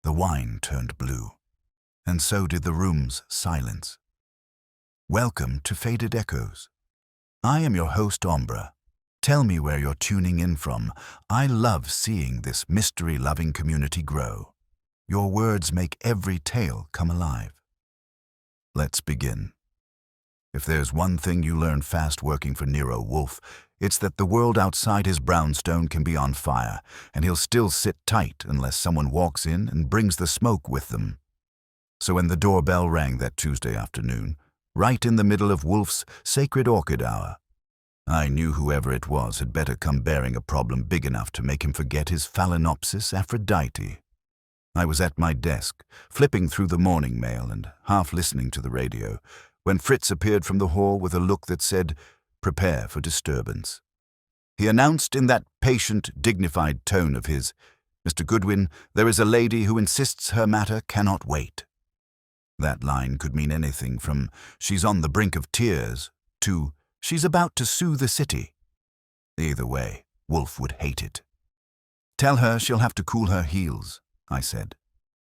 The wine turned blue, and so did the room's silence. Welcome to Faded Echoes. I am your host, Ombra. Tell me where you're tuning in from. I love seeing this mystery-loving community grow. Your words make every tale come alive. Let's begin. If there's one thing you learn fast working for Nero Wolfe, it's that the world outside his brownstone can be on fire, and he'll still sit tight unless someone walks in and brings the smoke with them. So when the doorbell rang that Tuesday afternoon, right in the middle of Wolfe's sacred orchid hour, I knew whoever it was had better come bearing a problem big enough to make him forget his Phalaenopsis Aphrodite. I was at my desk, flipping through the morning mail and half listening to the radio, when Fritz appeared from the hall with a look that said, "Prepare for disturbance." He announced in that patient, dignified tone of his, "Mr. Goodwin, there is a lady who insists her matter cannot wait." That line could mean anything from, "She's on the brink of tears," to, "She's about to sue the city." Either way, Wolfe would hate it. "Tell her she'll have to cool her heels," I said,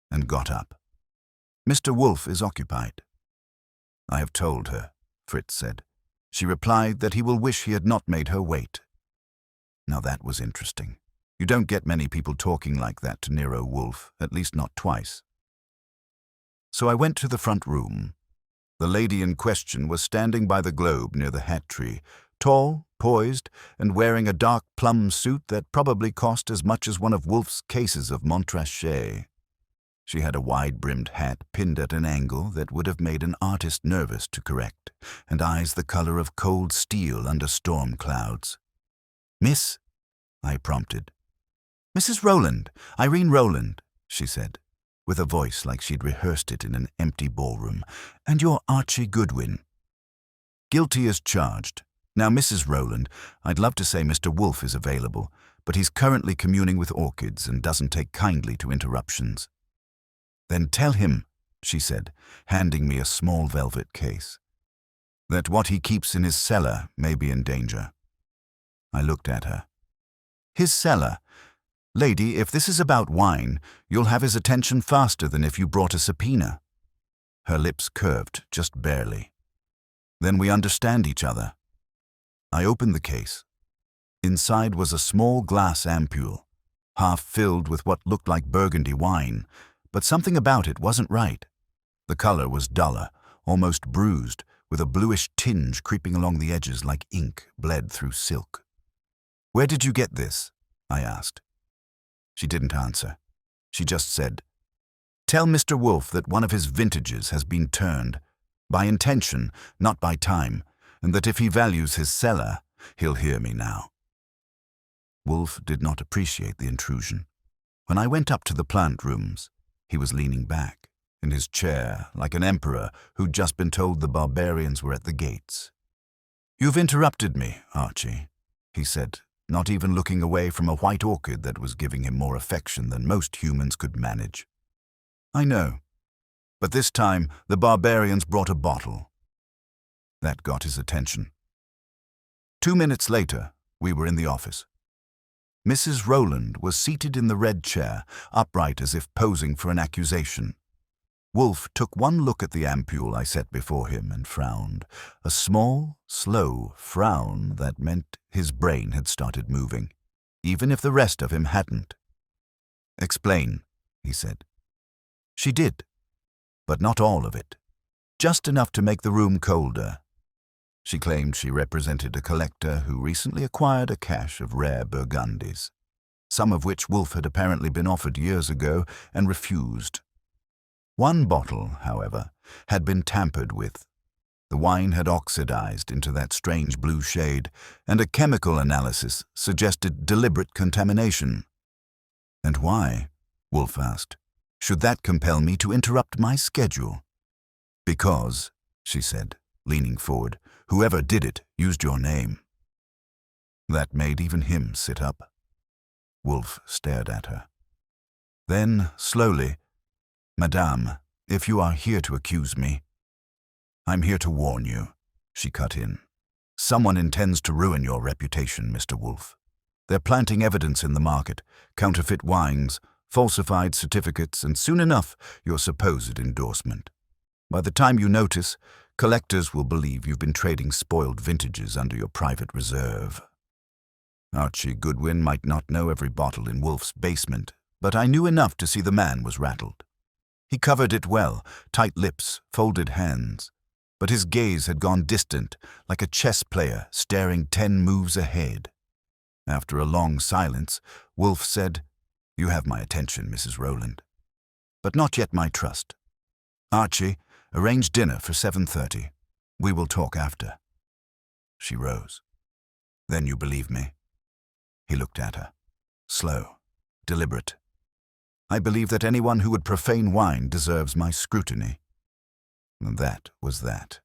and got up. "Mr. Wolfe is occupied." "I have told her," Fritz said. She replied that he will wish he had not made her wait. Now that was interesting. You don't get many people talking like that to Nero Wolfe, at least not twice. So I went to the front room. The lady in question was standing by the globe near the hat tree, tall, poised, and wearing a dark plum suit that probably cost as much as one of Wolfe's cases of Montrachet. She had a wide-brimmed hat pinned at an angle that would have made an artist nervous to correct, and eyes the color of cold steel under storm clouds. "Miss?" I prompted. "Mrs. Rowland, Irene Rowland," she said, with a voice like she'd rehearsed it in an empty ballroom, "and you're Archie Goodwin." "Guilty as charged. Now, Mrs. Rowland, I'd love to say Mr. Wolfe is available, but he's currently communing with orchids and doesn't take kindly to interruptions." "Then tell him," she said, handing me a small velvet case, "that what he keeps in his cellar may be in danger." I looked at her. "His cellar? Lady, if this is about wine, you'll have his attention faster than if you brought a subpoena." Her lips curved just barely. "Then we understand each other." I opened the case. Inside was a small glass ampule, half filled with what looked like Burgundy wine, but something about it wasn't right. The color was duller, almost bruised, with a bluish tinge creeping along the edges like ink bled through silk. "Where did you get this?" I asked. She didn't answer. She just said, "Tell Mr. Wolfe that one of his vintages has been turned, by intention, not by time, and that if he values his cellar, he'll hear me now." Wolfe did not appreciate the intrusion. When I went up to the plant rooms, he was leaning back, in his chair, like an emperor who'd just been told the barbarians were at the gates. "You've interrupted me, Archie," he said, not even looking away from a white orchid that was giving him more affection than most humans could manage. "I know, but this time the barbarians brought a bottle." That got his attention. 2 minutes later, we were in the office. Mrs. Rowland was seated in the red chair, upright as if posing for an accusation. Wolfe took one look at the ampule I set before him and frowned, a small, slow frown that meant his brain had started moving, even if the rest of him hadn't. "Explain," he said. She did, but not all of it, just enough to make the room colder. She claimed she represented a collector who recently acquired a cache of rare Burgundies, some of which Wolfe had apparently been offered years ago and refused. One bottle, however, had been tampered with. The wine had oxidized into that strange blue shade, and a chemical analysis suggested deliberate contamination. "And why?" Wolfe asked. "Should that compel me to interrupt my schedule?" "Because," she said, leaning forward, "whoever did it used your name." That made even him sit up. Wolfe stared at her. Then, slowly, "Madame, if you are here to accuse me—" "I'm here to warn you," she cut in. "Someone intends to ruin your reputation, Mr. Wolfe. They're planting evidence in the market, counterfeit wines, falsified certificates, and soon enough your supposed endorsement. By the time you notice, collectors will believe you've been trading spoiled vintages under your private reserve. Archie Goodwin might not know every bottle in Wolfe's basement, but I knew enough to see the man was rattled. He covered it well, tight lips, folded hands, but his gaze had gone distant, like a chess player staring 10 moves ahead. After a long silence, Wolfe said, "You have my attention, Mrs. Rowland, but not yet my trust. Archie, arrange dinner for 7:30. We will talk after." She rose. "Then you believe me?" He looked at her. Slow, deliberate. "I believe that anyone who would profane wine deserves my scrutiny." And that was that.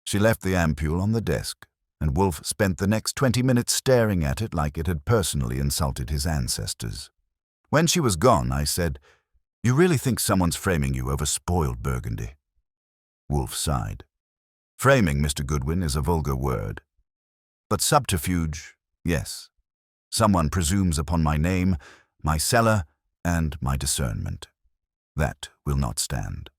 She left the ampule on the desk, and Wolfe spent the next 20 minutes staring at it like it had personally insulted his ancestors. When she was gone, I said, "You really think someone's framing you over spoiled Burgundy?" Wolfe sighed. "Framing, Mr. Goodwin, is a vulgar word. But subterfuge, yes. Someone presumes upon my name, my cellar, and my discernment. That will not stand."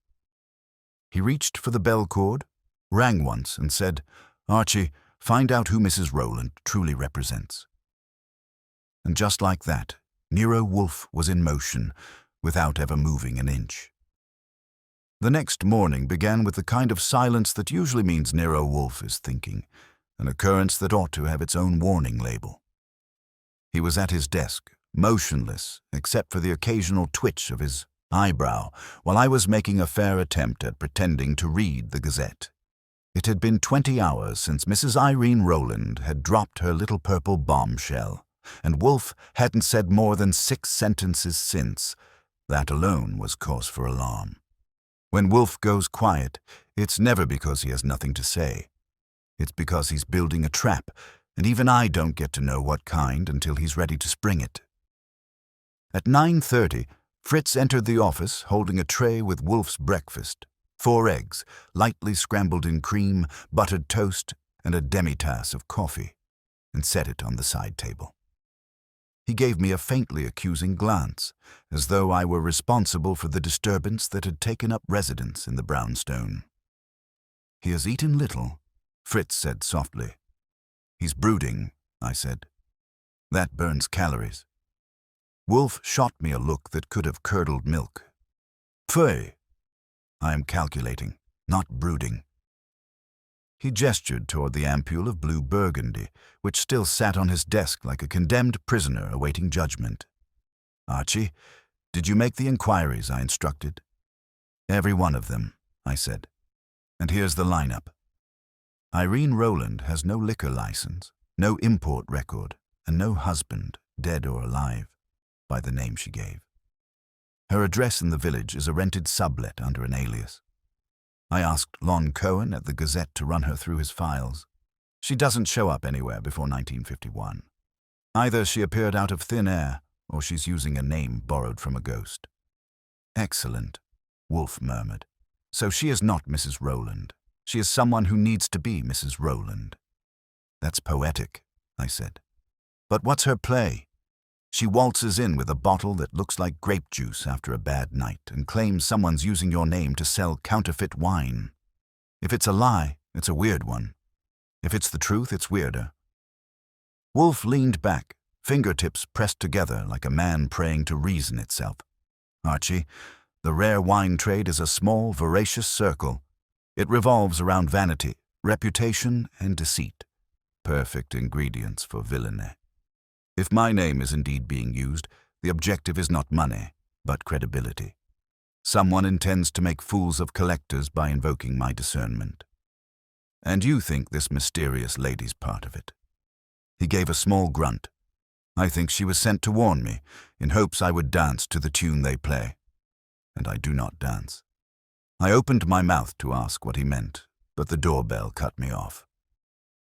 He reached for the bell cord, rang once, and said, "Archie, find out who Mrs. Rowland truly represents." And just like that, Nero Wolfe was in motion, without ever moving an inch. The next morning began with the kind of silence that usually means Nero Wolfe is thinking, an occurrence that ought to have its own warning label. He was at his desk, motionless, except for the occasional twitch of his eyebrow, while I was making a fair attempt at pretending to read the Gazette. It had been 20 hours since Mrs. Irene Rowland had dropped her little purple bombshell, and Wolfe hadn't said more than 6 sentences since. That alone was cause for alarm. When Wolfe goes quiet, it's never because he has nothing to say. It's because he's building a trap, and even I don't get to know what kind until he's ready to spring it. At 9:30, Fritz entered the office holding a tray with Wolfe's breakfast, 4 eggs, lightly scrambled in cream, buttered toast, and a demi-tasse of coffee, and set it on the side table. He gave me a faintly accusing glance, as though I were responsible for the disturbance that had taken up residence in the brownstone. "He has eaten little," Fritz said softly. "He's brooding," I said. "That burns calories." Wolfe shot me a look that could have curdled milk. "Pfui! I am calculating, not brooding." He gestured toward the ampule of blue Burgundy, which still sat on his desk like a condemned prisoner awaiting judgment. "Archie, did you make the inquiries I instructed?" "Every one of them," I said. "And here's the lineup. Irene Rowland has no liquor license, no import record, and no husband, dead or alive, by the name she gave. Her address in the village is a rented sublet under an alias. I asked Lon Cohen at the Gazette to run her through his files. She doesn't show up anywhere before 1951. Either she appeared out of thin air, or she's using a name borrowed from a ghost." "Excellent," Wolfe murmured. "So she is not Mrs. Rowland. She is someone who needs to be Mrs. Rowland." "That's poetic," I said. "But what's her play? She waltzes in with a bottle that looks like grape juice after a bad night and claims someone's using your name to sell counterfeit wine. If it's a lie, it's a weird one. If it's the truth, it's weirder." Wolfe leaned back, fingertips pressed together like a man praying to reason itself. "Archie, the rare wine trade is a small, voracious circle. It revolves around vanity, reputation, and deceit. Perfect ingredients for villainy. If my name is indeed being used, the objective is not money, but credibility. Someone intends to make fools of collectors by invoking my discernment. And you think this mysterious lady's part of it." He gave a small grunt. "I think she was sent to warn me, in hopes I would dance to the tune they play. And I do not dance." I opened my mouth to ask what he meant, but the doorbell cut me off.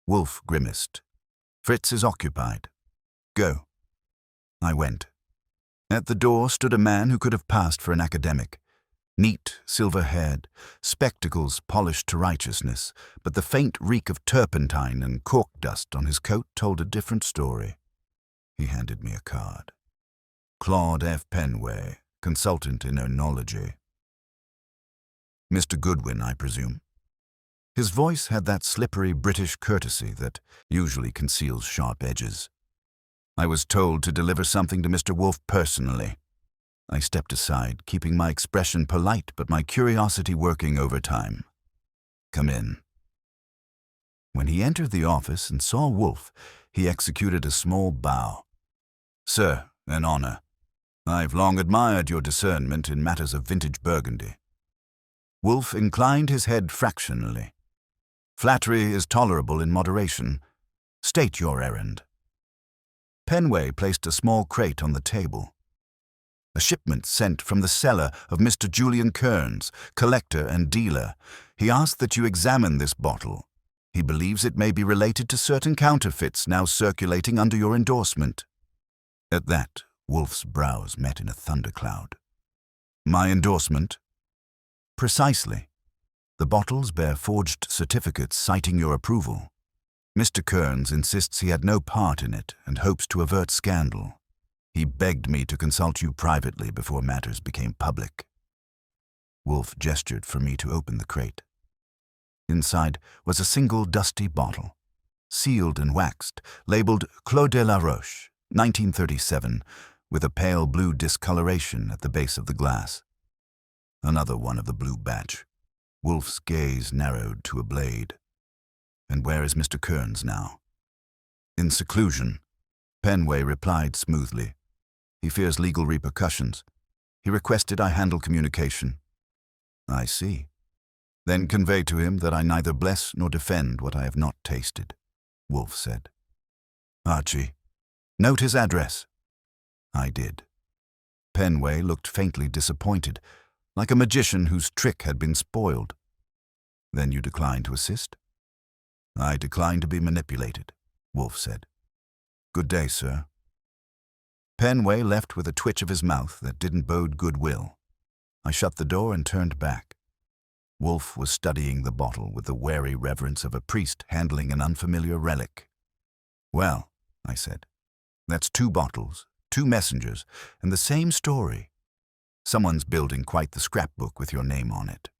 Wolfe grimaced. "Fritz is occupied. Go." I went. At the door stood a man who could have passed for an academic. Neat, silver-haired, spectacles polished to righteousness, but the faint reek of turpentine and cork dust on his coat told a different story. He handed me a card. Claude F. Penway, consultant in oenology. Mr. Goodwin, I presume. His voice had that slippery British courtesy that usually conceals sharp edges. I was told to deliver something to Mr. Wolfe personally. I stepped aside, keeping my expression polite but my curiosity working overtime. Come in. When he entered the office and saw Wolfe, he executed a small bow. Sir, an honor. I've long admired your discernment in matters of vintage Burgundy. Wolfe inclined his head fractionally. Flattery is tolerable in moderation. State your errand. Penway placed a small crate on the table. A shipment sent from the cellar of Mr. Julian Kearns, collector and dealer. He asked that you examine this bottle. He believes it may be related to certain counterfeits now circulating under your endorsement. At that, Wolfe's brows met in a thundercloud. My endorsement? Precisely. The bottles bear forged certificates citing your approval. Mr. Kearns insists he had no part in it and hopes to avert scandal. He begged me to consult you privately before matters became public. Wolfe gestured for me to open the crate. Inside was a single dusty bottle, sealed and waxed, labeled Clos de la Roche, 1937, with a pale blue discoloration at the base of the glass. Another one of the blue batch. Wolfe's gaze narrowed to a blade. And where is Mr. Kearns now? In seclusion, Penway replied smoothly. He fears legal repercussions. He requested I handle communication. I see. Then convey to him that I neither bless nor defend what I have not tasted, Wolfe said. Archie, note his address. I did. Penway looked faintly disappointed, like a magician whose trick had been spoiled. Then you decline to assist? I decline to be manipulated, Wolfe said. Good day, sir. Penway left with a twitch of his mouth that didn't bode goodwill. I shut the door and turned back. Wolfe was studying the bottle with the wary reverence of a priest handling an unfamiliar relic. Well, I said, that's 2 bottles, 2 messengers, and the same story. Someone's building quite the scrapbook with your name on it.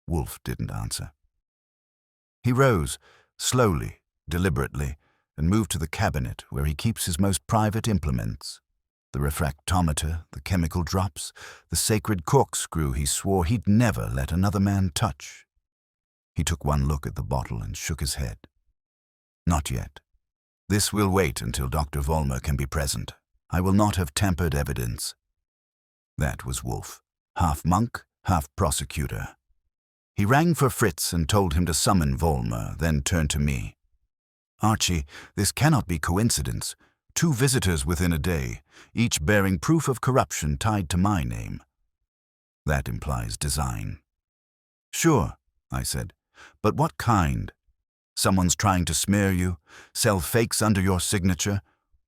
Wolfe didn't answer. He rose, slowly, deliberately, and moved to the cabinet where he keeps his most private implements. The refractometer, the chemical drops, the sacred corkscrew he swore he'd never let another man touch. He took one look at the bottle and shook his head. Not yet. This will wait until Dr. Vollmer can be present. I will not have tampered evidence. That was Wolfe, half monk, half prosecutor. He rang for Fritz and told him to summon Vollmer, then turned to me. Archie, this cannot be coincidence. 2 visitors within a day, each bearing proof of corruption tied to my name. That implies design. Sure, I said, but what kind? Someone's trying to smear you, sell fakes under your signature,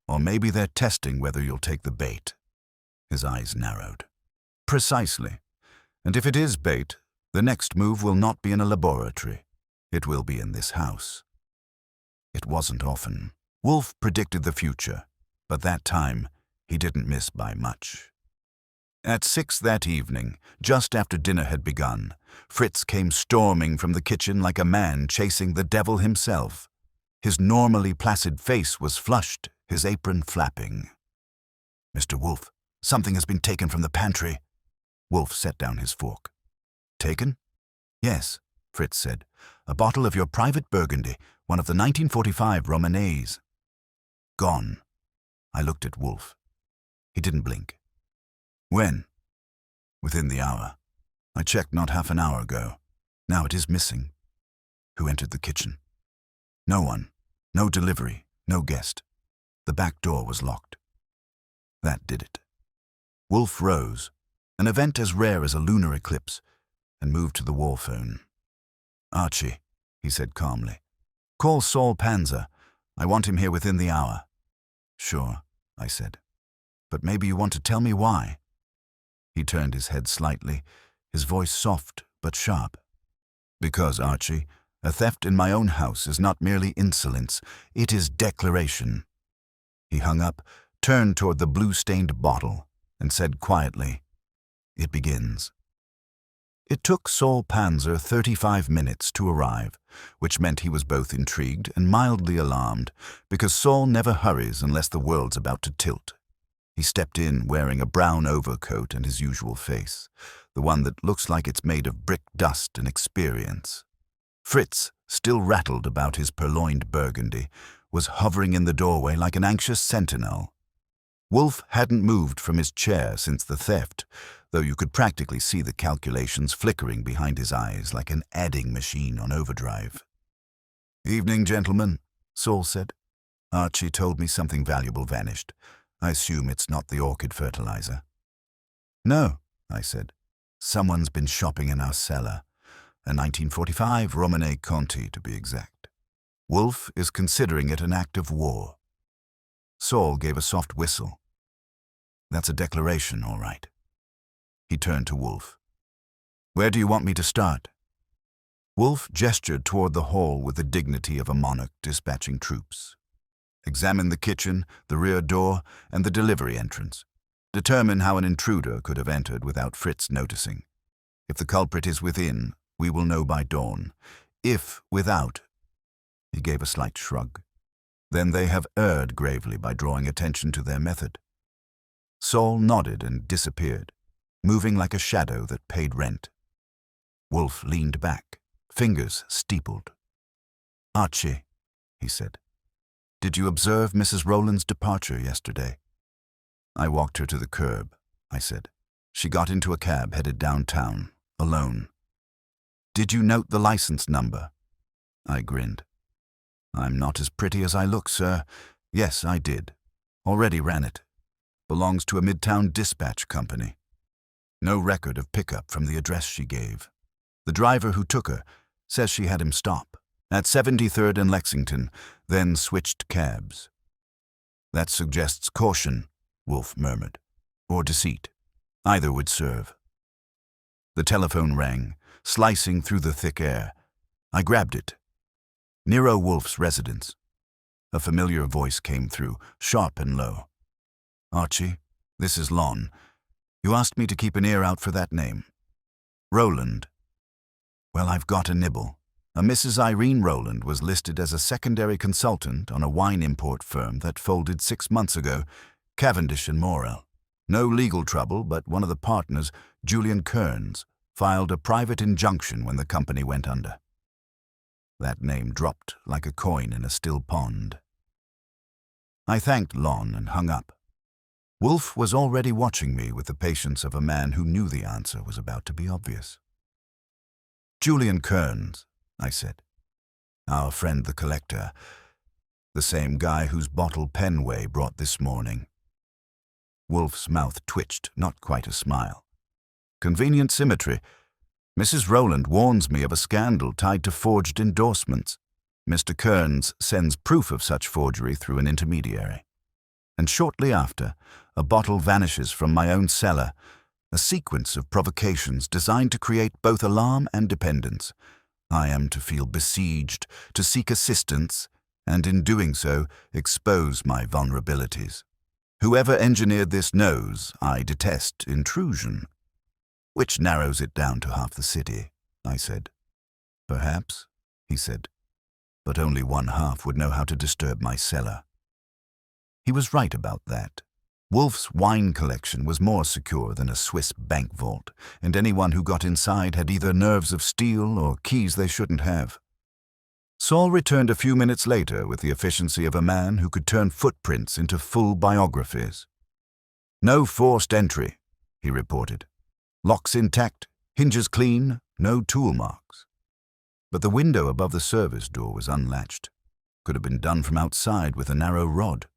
or maybe they're testing whether you'll take the bait. His eyes narrowed. Precisely. And if it is bait, the next move will not be in a laboratory. It will be in this house. It wasn't often. Wolfe predicted the future, but that time he didn't miss by much. At 6 that evening, just after dinner had begun, Fritz came storming from the kitchen like a man chasing the devil himself. His normally placid face was flushed, his apron flapping. Mr. Wolfe, something has been taken from the pantry. Wolfe set down his fork. Taken? Yes, Fritz said. A bottle of your private Burgundy, one of the 1945 Romanets. Gone. I looked at Wolfe. He didn't blink. When? Within the hour. I checked not half an hour ago. Now it is missing. Who entered the kitchen? No one. No delivery. No guest. The back door was locked. That did it. Wolfe rose, an event as rare as a lunar eclipse, and moved to the wall phone. Archie, he said calmly, call Saul Panzer. I want him here within the hour. Sure, I said. But maybe you want to tell me why. He turned his head slightly, his voice soft but sharp. Because, Archie, a theft in my own house is not merely insolence, it is declaration. He hung up, turned toward the blue-stained bottle and said quietly, "It begins." It took Saul Panzer 35 minutes to arrive, which meant he was both intrigued and mildly alarmed, because Saul never hurries unless the world's about to tilt. He stepped in wearing a brown overcoat and his usual face, the one that looks like it's made of brick dust and experience. Fritz, still rattled about his purloined Burgundy, was hovering in the doorway like an anxious sentinel. Wolfe hadn't moved from his chair since the theft, though you could practically see the calculations flickering behind his eyes like an adding machine on overdrive. "Evening, gentlemen," Saul said. "Archie told me something valuable vanished. I assume it's not the orchid fertilizer." "No," I said. "Someone's been shopping in our cellar. A 1945 Romanée Conti, to be exact. Wolfe is considering it an act of war." Saul gave a soft whistle. "That's a declaration, all right." He turned to Wolfe. "Where do you want me to start?" Wolfe gestured toward the hall with the dignity of a monarch dispatching troops. "Examine the kitchen, the rear door, and the delivery entrance. Determine how an intruder could have entered without Fritz noticing. If the culprit is within, we will know by dawn. If without—" He gave a slight shrug. "Then they have erred gravely by drawing attention to their method." Saul nodded and disappeared, moving like a shadow that paid rent. Wolfe leaned back, fingers steepled. "Archie," he said, "did you observe Mrs. Rowland's departure yesterday?" "I walked her to the curb," I said. "She got into a cab headed downtown, alone." "Did you note the license number?" I grinned. "I'm not as pretty as I look, sir. Yes, I did. Already ran it. Belongs to a Midtown dispatch company. No record of pickup from the address she gave. The driver who took her says she had him stop at 73rd and Lexington, then switched cabs." "That suggests caution," Wolfe murmured, "or deceit. Either would serve." The telephone rang, slicing through the thick air. I grabbed it. Nero Wolfe's residence. A familiar voice came through, sharp and low. "Archie, this is Lon. You asked me to keep an ear out for that name. Rowland. Well, I've got a nibble. A Mrs. Irene Rowland was listed as a secondary consultant on a wine import firm that folded 6 months ago, Cavendish and Morel. No legal trouble, but one of the partners, Julian Kearns, filed a private injunction when the company went under." That name dropped like a coin in a still pond. I thanked Lon and hung up. Wolfe was already watching me with the patience of a man who knew the answer was about to be obvious. "Julian Kearns," I said. "Our friend the collector. The same guy whose bottle Penway brought this morning." Wolfe's mouth twitched, not quite a smile. "Convenient symmetry. Mrs. Rowland warns me of a scandal tied to forged endorsements. Mr. Kearns sends proof of such forgery through an intermediary. And shortly after, a bottle vanishes from my own cellar, a sequence of provocations designed to create both alarm and dependence. I am to feel besieged, to seek assistance, and in doing so, expose my vulnerabilities. Whoever engineered this knows I detest intrusion." "Which narrows it down to half the city," I said. "Perhaps," he said, "but only one half would know how to disturb my cellar." He was right about that. Wolfe's wine collection was more secure than a Swiss bank vault, and anyone who got inside had either nerves of steel or keys they shouldn't have. Saul returned a few minutes later with the efficiency of a man who could turn footprints into full biographies. "No forced entry," he reported. "Locks intact, hinges clean, no tool marks." But the window above the service door was unlatched. Could have been done from outside with a narrow rod.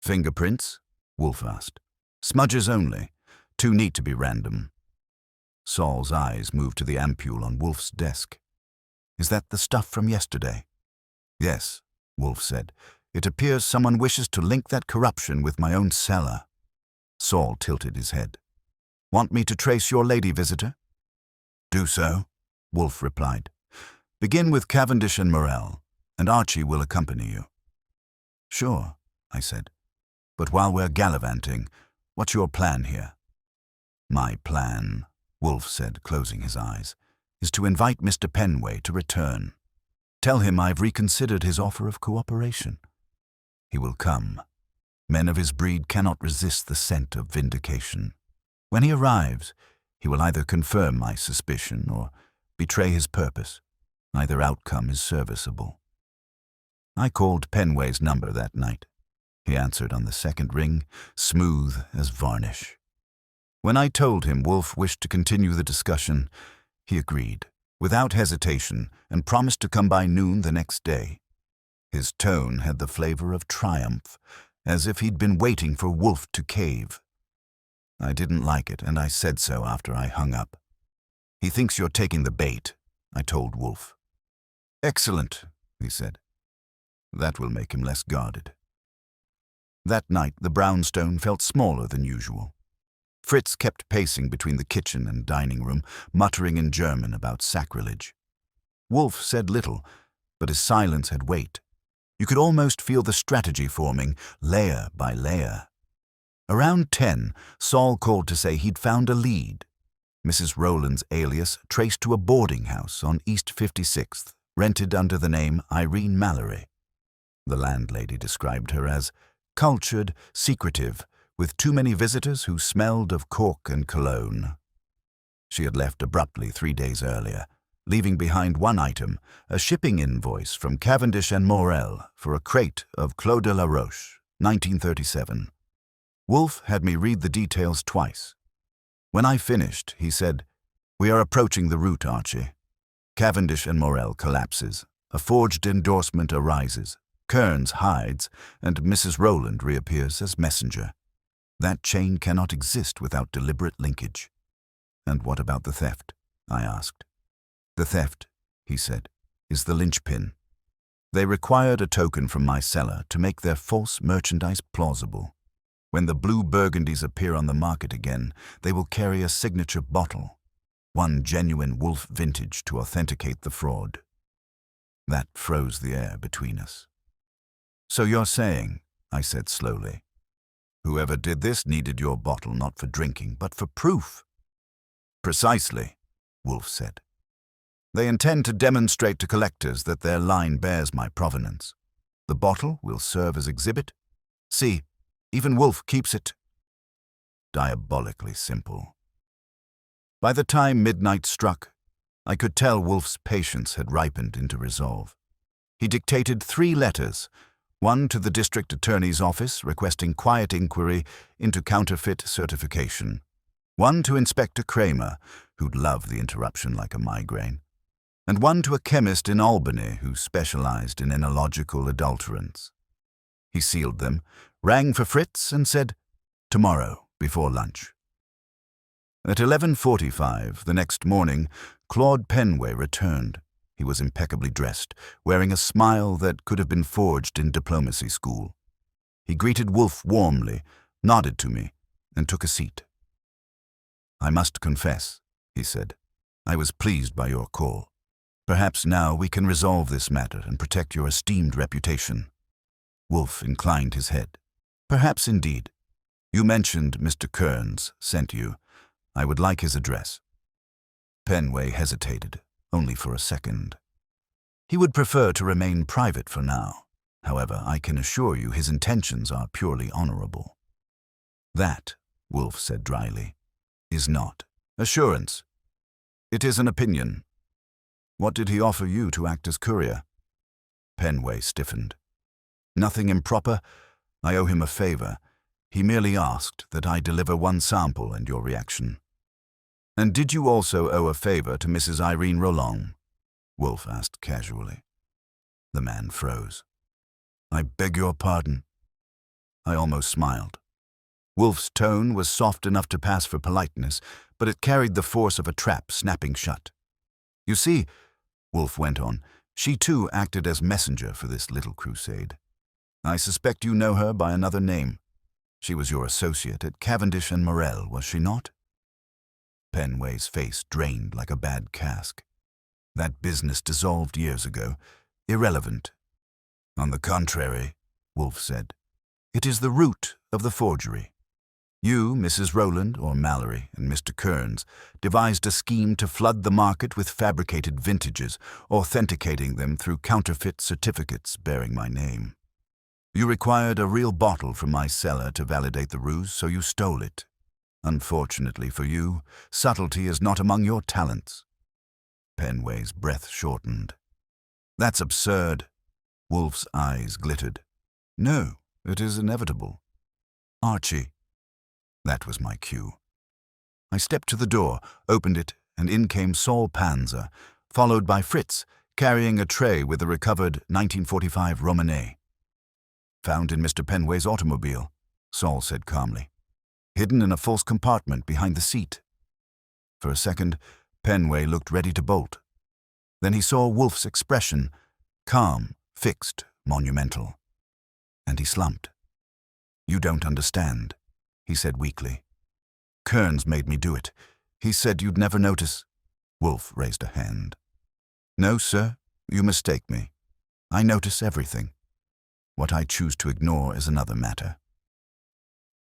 "Fingerprints?" Wolfe asked. "Smudges only. Too neat to be random." Saul's eyes moved to the ampule on Wolfe's desk. "Is that the stuff from yesterday?" "Yes," Wolfe said. "It appears someone wishes to link that corruption with my own cellar." Saul tilted his head. "Want me to trace your lady visitor?" "Do so," Wolfe replied. "Begin with Cavendish and Morel, and Archie will accompany you." "Sure," I said. But while we're gallivanting, what's your plan here?" "My plan," Wolfe said, closing his eyes, "is to invite Mr. Penway to return. Tell him I've reconsidered his offer of cooperation. He will come. Men of his breed cannot resist the scent of vindication. When he arrives, he will either confirm my suspicion or betray his purpose. Either outcome is serviceable." I called Penway's number that night. He answered on the second ring, smooth as varnish. When I told him Wolfe wished to continue the discussion, he agreed, without hesitation, and promised to come by noon the next day. His tone had the flavor of triumph, as if he'd been waiting for Wolfe to cave. I didn't like it, and I said so after I hung up. "He thinks you're taking the bait," I told Wolfe. "Excellent," he said. "That will make him less guarded." That night the brownstone felt smaller than usual. Fritz kept pacing between the kitchen and dining room, muttering in German about sacrilege. Wolfe said little, but his silence had weight. You could almost feel the strategy forming, layer by layer. Around 10, Saul called to say he'd found a lead. Mrs. Rowland's alias traced to a boarding house on East 56th, rented under the name Irene Mallory. The landlady described her as cultured, secretive, with too many visitors who smelled of cork and cologne. She had left abruptly 3 days earlier, leaving behind one item, a shipping invoice from Cavendish and Morel for a crate of Clos de la Roche, 1937. Wolfe had me read the details twice. When I finished, he said, "We are approaching the route, Archie. Cavendish and Morel collapses. A forged endorsement arises. Kearns hides, and Mrs. Rowland reappears as messenger. That chain cannot exist without deliberate linkage." "And what about the theft?" I asked. "The theft," he said, "is the linchpin. They required a token from my cellar to make their false merchandise plausible. When the blue Burgundies appear on the market again, they will carry a signature bottle, one genuine Wolfe vintage to authenticate the fraud." That froze the air between us. "So you're saying," I said slowly, "whoever did this needed your bottle not for drinking, but for proof?" "Precisely," Wolfe said. "They intend to demonstrate to collectors that their line bears my provenance. The bottle will serve as exhibit. See, even Wolfe keeps it." Diabolically simple. By the time midnight struck, I could tell Wolfe's patience had ripened into resolve. He dictated 3 letters, one to the district attorney's office requesting quiet inquiry into counterfeit certification, one to Inspector Kramer, who'd love the interruption like a migraine, and one to a chemist in Albany who specialized in enological adulterants. He sealed them, rang for Fritz, and said, "Tomorrow, before lunch." At 11:45 the next morning, Claude Penway returned. He was impeccably dressed, wearing a smile that could have been forged in diplomacy school. He greeted Wolfe warmly, nodded to me, and took a seat. "I must confess," he said, "I was pleased by your call. Perhaps now we can resolve this matter and protect your esteemed reputation." Wolfe inclined his head. "Perhaps indeed. You mentioned Mr. Kearns sent you. I would like his address." Penway hesitated, only for a second. "He would prefer to remain private for now. However, I can assure you his intentions are purely honorable." "That," Wolfe said dryly, "is not assurance. It is an opinion. What did he offer you to act as courier?" Penway stiffened. "Nothing improper. I owe him a favor. He merely asked that I deliver one sample and your reaction." "And did you also owe a favor to Mrs. Irene Roland?" Wolfe asked casually. The man froze. "I beg your pardon." I almost smiled. Wolfe's tone was soft enough to pass for politeness, but it carried the force of a trap snapping shut. "You see," Wolfe went on, "she too acted as messenger for this little crusade. I suspect you know her by another name. She was your associate at Cavendish and Morel, was she not?" Penway's face drained like a bad cask. "That business dissolved years ago. Irrelevant." "On the contrary," Wolfe said. It is the root of the forgery. You, Mrs. Rowland, or Mallory, and Mr. Kearns devised a scheme to flood the market with fabricated vintages, authenticating them through counterfeit certificates bearing my name. You required a real bottle from my cellar to validate the ruse, so you stole it. Unfortunately for you, subtlety is not among your talents. Penway's breath shortened. That's absurd. Wolfe's eyes glittered. No, it is inevitable. Archie. That was my cue. I stepped to the door, opened it, and in came Saul Panzer, followed by Fritz, carrying a tray with the recovered 1945 Romanet. Found in Mr. Penway's automobile, Saul said calmly. Hidden in a false compartment behind the seat. For a second, Penway looked ready to bolt. Then he saw Wolfe's expression, calm, fixed, monumental. And he slumped. You don't understand, he said weakly. Kearns made me do it. He said you'd never notice. Wolfe raised a hand. No, sir, you mistake me. I notice everything. What I choose to ignore is another matter.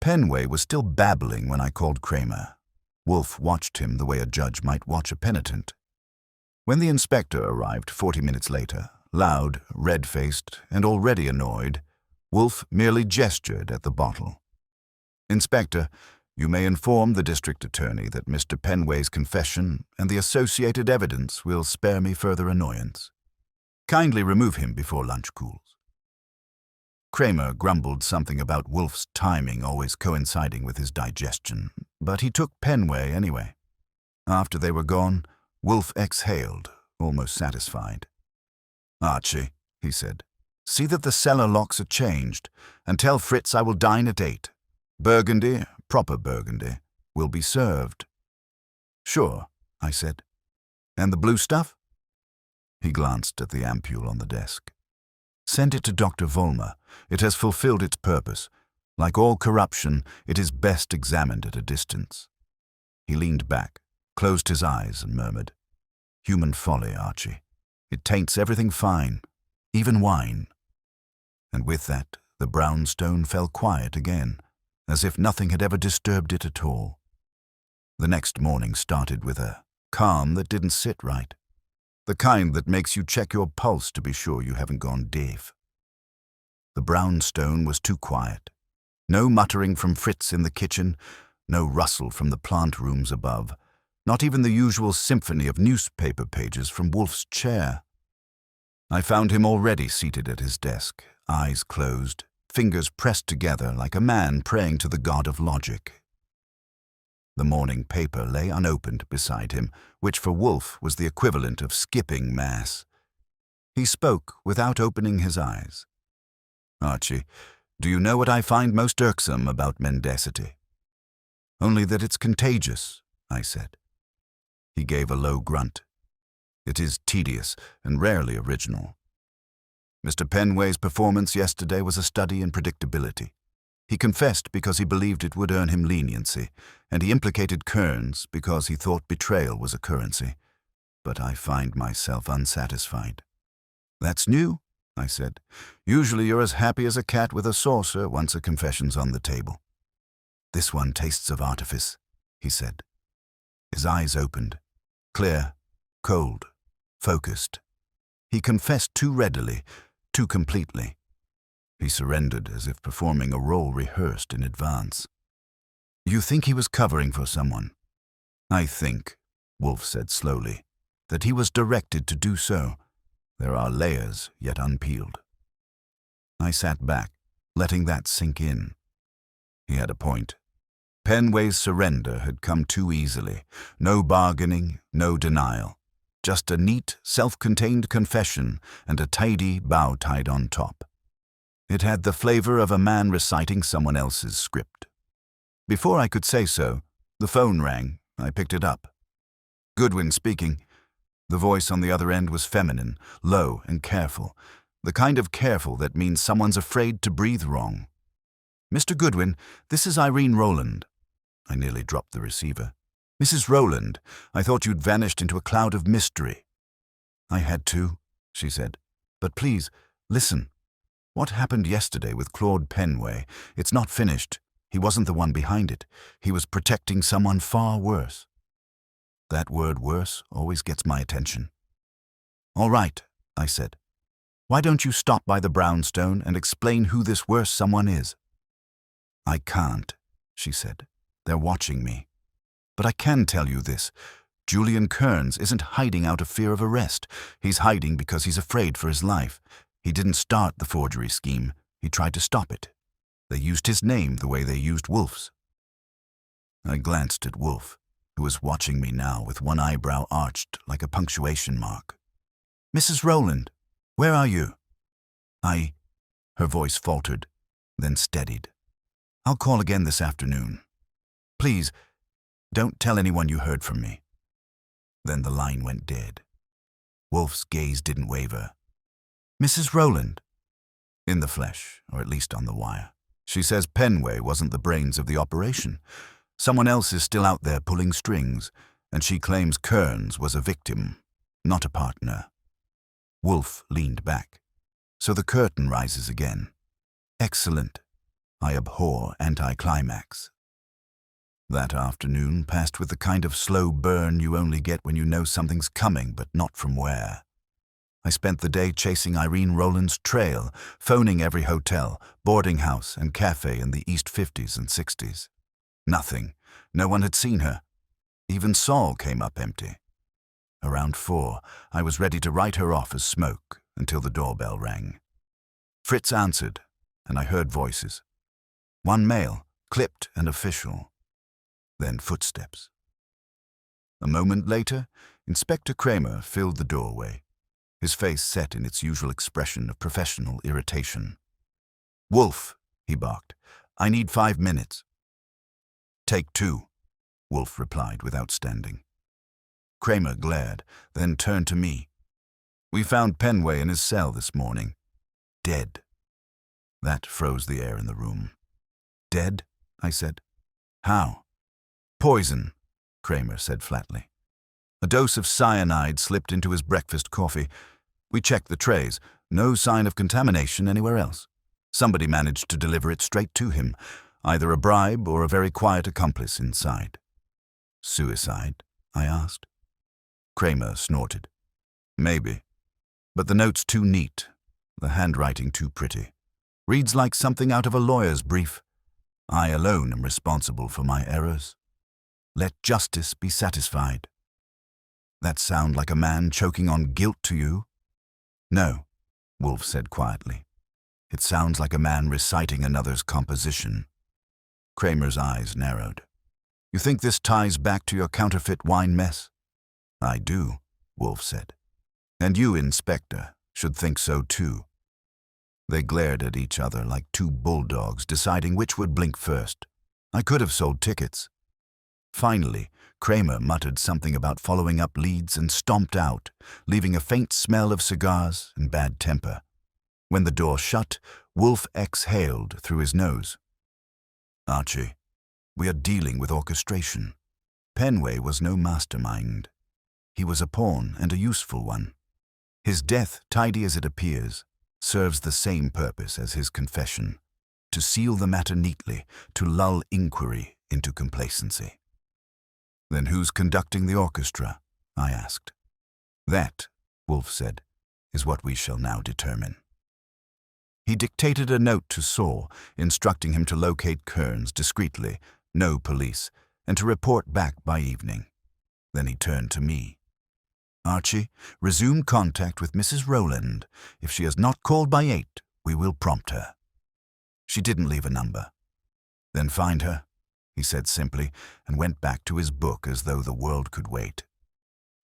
Penway was still babbling when I called Kramer. Wolfe watched him the way a judge might watch a penitent. When the inspector arrived 40 minutes later, loud, red-faced, and already annoyed, Wolfe merely gestured at the bottle. Inspector, you may inform the district attorney that Mr. Penway's confession and the associated evidence will spare me further annoyance. Kindly remove him before lunch cools. Kramer grumbled something about Wolfe's timing always coinciding with his digestion, but he took Penway anyway. After they were gone, Wolfe exhaled, almost satisfied. Archie, he said, see that the cellar locks are changed, and tell Fritz I will dine at 8. Burgundy, proper Burgundy, will be served. Sure, I said. And the blue stuff? He glanced at the ampule on the desk. Send it to Dr. Vollmer. It has fulfilled its purpose. Like all corruption, it is best examined at a distance. He leaned back, closed his eyes, and murmured, Human folly, Archie. It taints everything fine, even wine. And with that, the brownstone fell quiet again, as if nothing had ever disturbed it at all. The next morning started with a calm that didn't sit right. The kind that makes you check your pulse to be sure you haven't gone deaf. The brownstone was too quiet. No muttering from Fritz in the kitchen, no rustle from the plant rooms above, not even the usual symphony of newspaper pages from Wolfe's chair. I found him already seated at his desk, eyes closed, fingers pressed together like a man praying to the god of logic. The morning paper lay unopened beside him, which for Wolfe was the equivalent of skipping mass. He spoke without opening his eyes. Archie, do you know what I find most irksome about mendacity? Only that it's contagious, I said. He gave a low grunt. It is tedious and rarely original. Mr. Penway's performance yesterday was a study in predictability. He confessed because he believed it would earn him leniency, and he implicated Kearns because he thought betrayal was a currency. But I find myself unsatisfied. That's new, I said. Usually you're as happy as a cat with a saucer once a confession's on the table. This one tastes of artifice, he said. His eyes opened, clear, cold, focused. He confessed too readily, too completely. He surrendered as if performing a role rehearsed in advance. You think he was covering for someone? I think, Wolfe said slowly, that he was directed to do so. There are layers yet unpeeled. I sat back, letting that sink in. He had a point. Penway's surrender had come too easily. No bargaining, no denial. Just a neat, self-contained confession and a tidy bow tied on top. It had the flavor of a man reciting someone else's script. Before I could say so, the phone rang. I picked it up. Goodwin speaking. The voice on the other end was feminine, low and careful. The kind of careful that means someone's afraid to breathe wrong. Mr. Goodwin, this is Irene Rowland. I nearly dropped the receiver. Mrs. Rowland, I thought you'd vanished into a cloud of mystery. I had to, she said. But please, listen. What happened yesterday with Claude Penway? It's not finished. He wasn't the one behind it. He was protecting someone far worse. That word worse always gets my attention. All right, I said. Why don't you stop by the brownstone and explain who this worse someone is? I can't, she said. They're watching me. But I can tell you this. Julian Kearns isn't hiding out of fear of arrest. He's hiding because he's afraid for his life. He didn't start the forgery scheme. He tried to stop it. They used his name the way they used Wolfe's. I glanced at Wolfe, who was watching me now with one eyebrow arched like a punctuation mark. Mrs. Rowland, where are you? Her voice faltered, then steadied. I'll call again this afternoon. Please, don't tell anyone you heard from me. Then the line went dead. Wolfe's gaze didn't waver. Mrs. Rowland? In the flesh, or at least on the wire. She says Penway wasn't the brains of the operation. Someone else is still out there pulling strings, and she claims Kearns was a victim, not a partner. Wolfe leaned back. So the curtain rises again. Excellent. I abhor anticlimax. That afternoon passed with the kind of slow burn you only get when you know something's coming, but not from where. I spent the day chasing Irene Rowland's trail, phoning every hotel, boarding house, and cafe in the East 50s and 60s. Nothing. No one had seen her. Even Saul came up empty. Around 4, I was ready to write her off as smoke until the doorbell rang. Fritz answered, and I heard voices. One male, clipped and official. Then footsteps. A moment later, Inspector Kramer filled the doorway, his face set in its usual expression of professional irritation. Wolfe, he barked, I need 5 minutes. Take 2, Wolfe replied without standing. Kramer glared, then turned to me. We found Penway in his cell this morning. Dead. That froze the air in the room. Dead? I said. How? Poison, Kramer said flatly. A dose of cyanide slipped into his breakfast coffee. We checked the trays. No sign of contamination anywhere else. Somebody managed to deliver it straight to him, either a bribe or a very quiet accomplice inside. Suicide? I asked. Kramer snorted. Maybe. But the note's too neat, the handwriting too pretty. Reads like something out of a lawyer's brief. I alone am responsible for my errors. Let justice be satisfied. That sound like a man choking on guilt to you? No, Wolfe said quietly. It sounds like a man reciting another's composition. Kramer's eyes narrowed. You think this ties back to your counterfeit wine mess? I do, Wolfe said. And you, Inspector, should think so too. They glared at each other like 2 bulldogs deciding which would blink first. I could have sold tickets. Finally, Kramer muttered something about following up leads and stomped out, leaving a faint smell of cigars and bad temper. When the door shut, Wolfe exhaled through his nose. Archie, we are dealing with orchestration. Penway was no mastermind. He was a pawn and a useful one. His death, tidy as it appears, serves the same purpose as his confession, to seal the matter neatly, to lull inquiry into complacency. Then who's conducting the orchestra? I asked. That, Wolfe said, is what we shall now determine. He dictated a note to Saul, instructing him to locate Kearns discreetly, no police, and to report back by evening. Then he turned to me. Archie, resume contact with Mrs. Rowland. If she has not called by 8, we will prompt her. She didn't leave a number. Then find her, he said simply, and went back to his book as though the world could wait.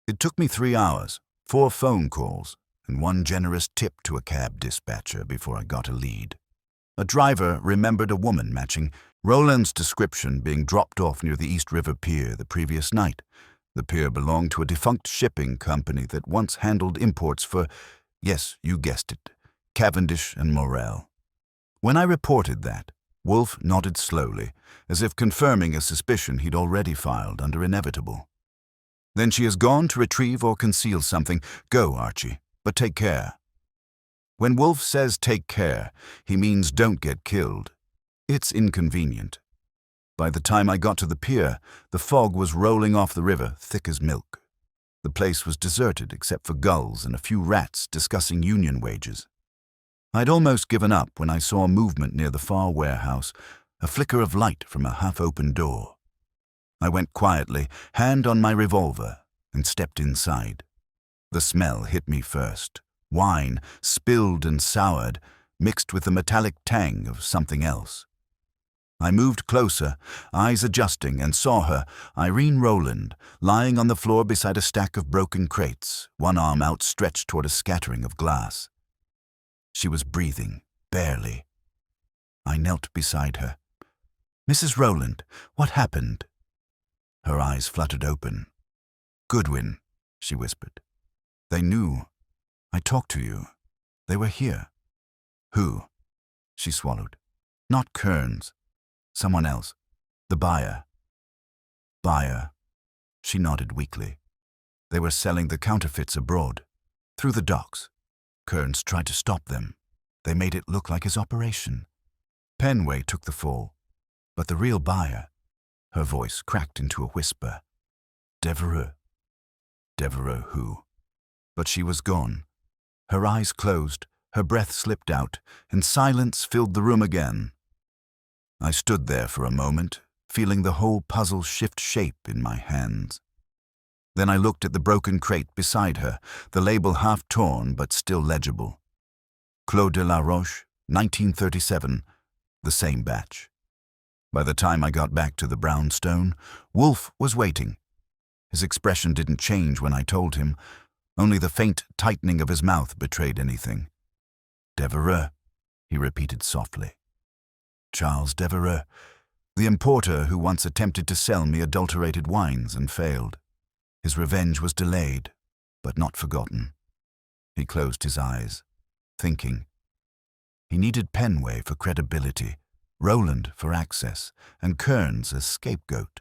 It took me 3 hours, 4 phone calls, and 1 generous tip to a cab dispatcher before I got a lead. A driver remembered a woman matching Rowland's description being dropped off near the East River Pier the previous night. The pier belonged to a defunct shipping company that once handled imports for, yes, you guessed it, Cavendish and Morel. When I reported that, Wolfe nodded slowly, as if confirming a suspicion he'd already filed under inevitable. Then she has gone to retrieve or conceal something. Go, Archie, but take care. When Wolfe says take care, he means don't get killed. It's inconvenient. By the time I got to the pier, the fog was rolling off the river, thick as milk. The place was deserted except for gulls and a few rats discussing union wages. I'd almost given up when I saw movement near the far warehouse, a flicker of light from a half-open door. I went quietly, hand on my revolver, and stepped inside. The smell hit me first. Wine, spilled and soured, mixed with the metallic tang of something else. I moved closer, eyes adjusting, and saw her, Irene Rowland, lying on the floor beside a stack of broken crates, one arm outstretched toward a scattering of glass. She was breathing, barely. I knelt beside her. "Mrs. Rowland, what happened?" Her eyes fluttered open. "Goodwin," she whispered. "They knew. I talked to you. They were here." "Who?" She swallowed. "Not Kearns. Someone else. The buyer." "Buyer?" She nodded weakly. "They were selling the counterfeits abroad, through the docks. Kearns tried to stop them. They made it look like his operation. Penway took the fall. But the real buyer," her voice cracked into a whisper, "Devereux." Devereux who? But she was gone. Her eyes closed, her breath slipped out, and silence filled the room again. I stood there for a moment, feeling the whole puzzle shift shape in my hands. Then I looked at the broken crate beside her, the label half torn but still legible. Clos de la Roche, 1937, the same batch. By the time I got back to the brownstone, Wolfe was waiting. His expression didn't change when I told him. Only the faint tightening of his mouth betrayed anything. "Devereux," he repeated softly. "Charles Devereux, the importer who once attempted to sell me adulterated wines and failed. His revenge was delayed, but not forgotten." He closed his eyes, thinking. He needed Penway for credibility, Rowland for access, and Kearns as scapegoat.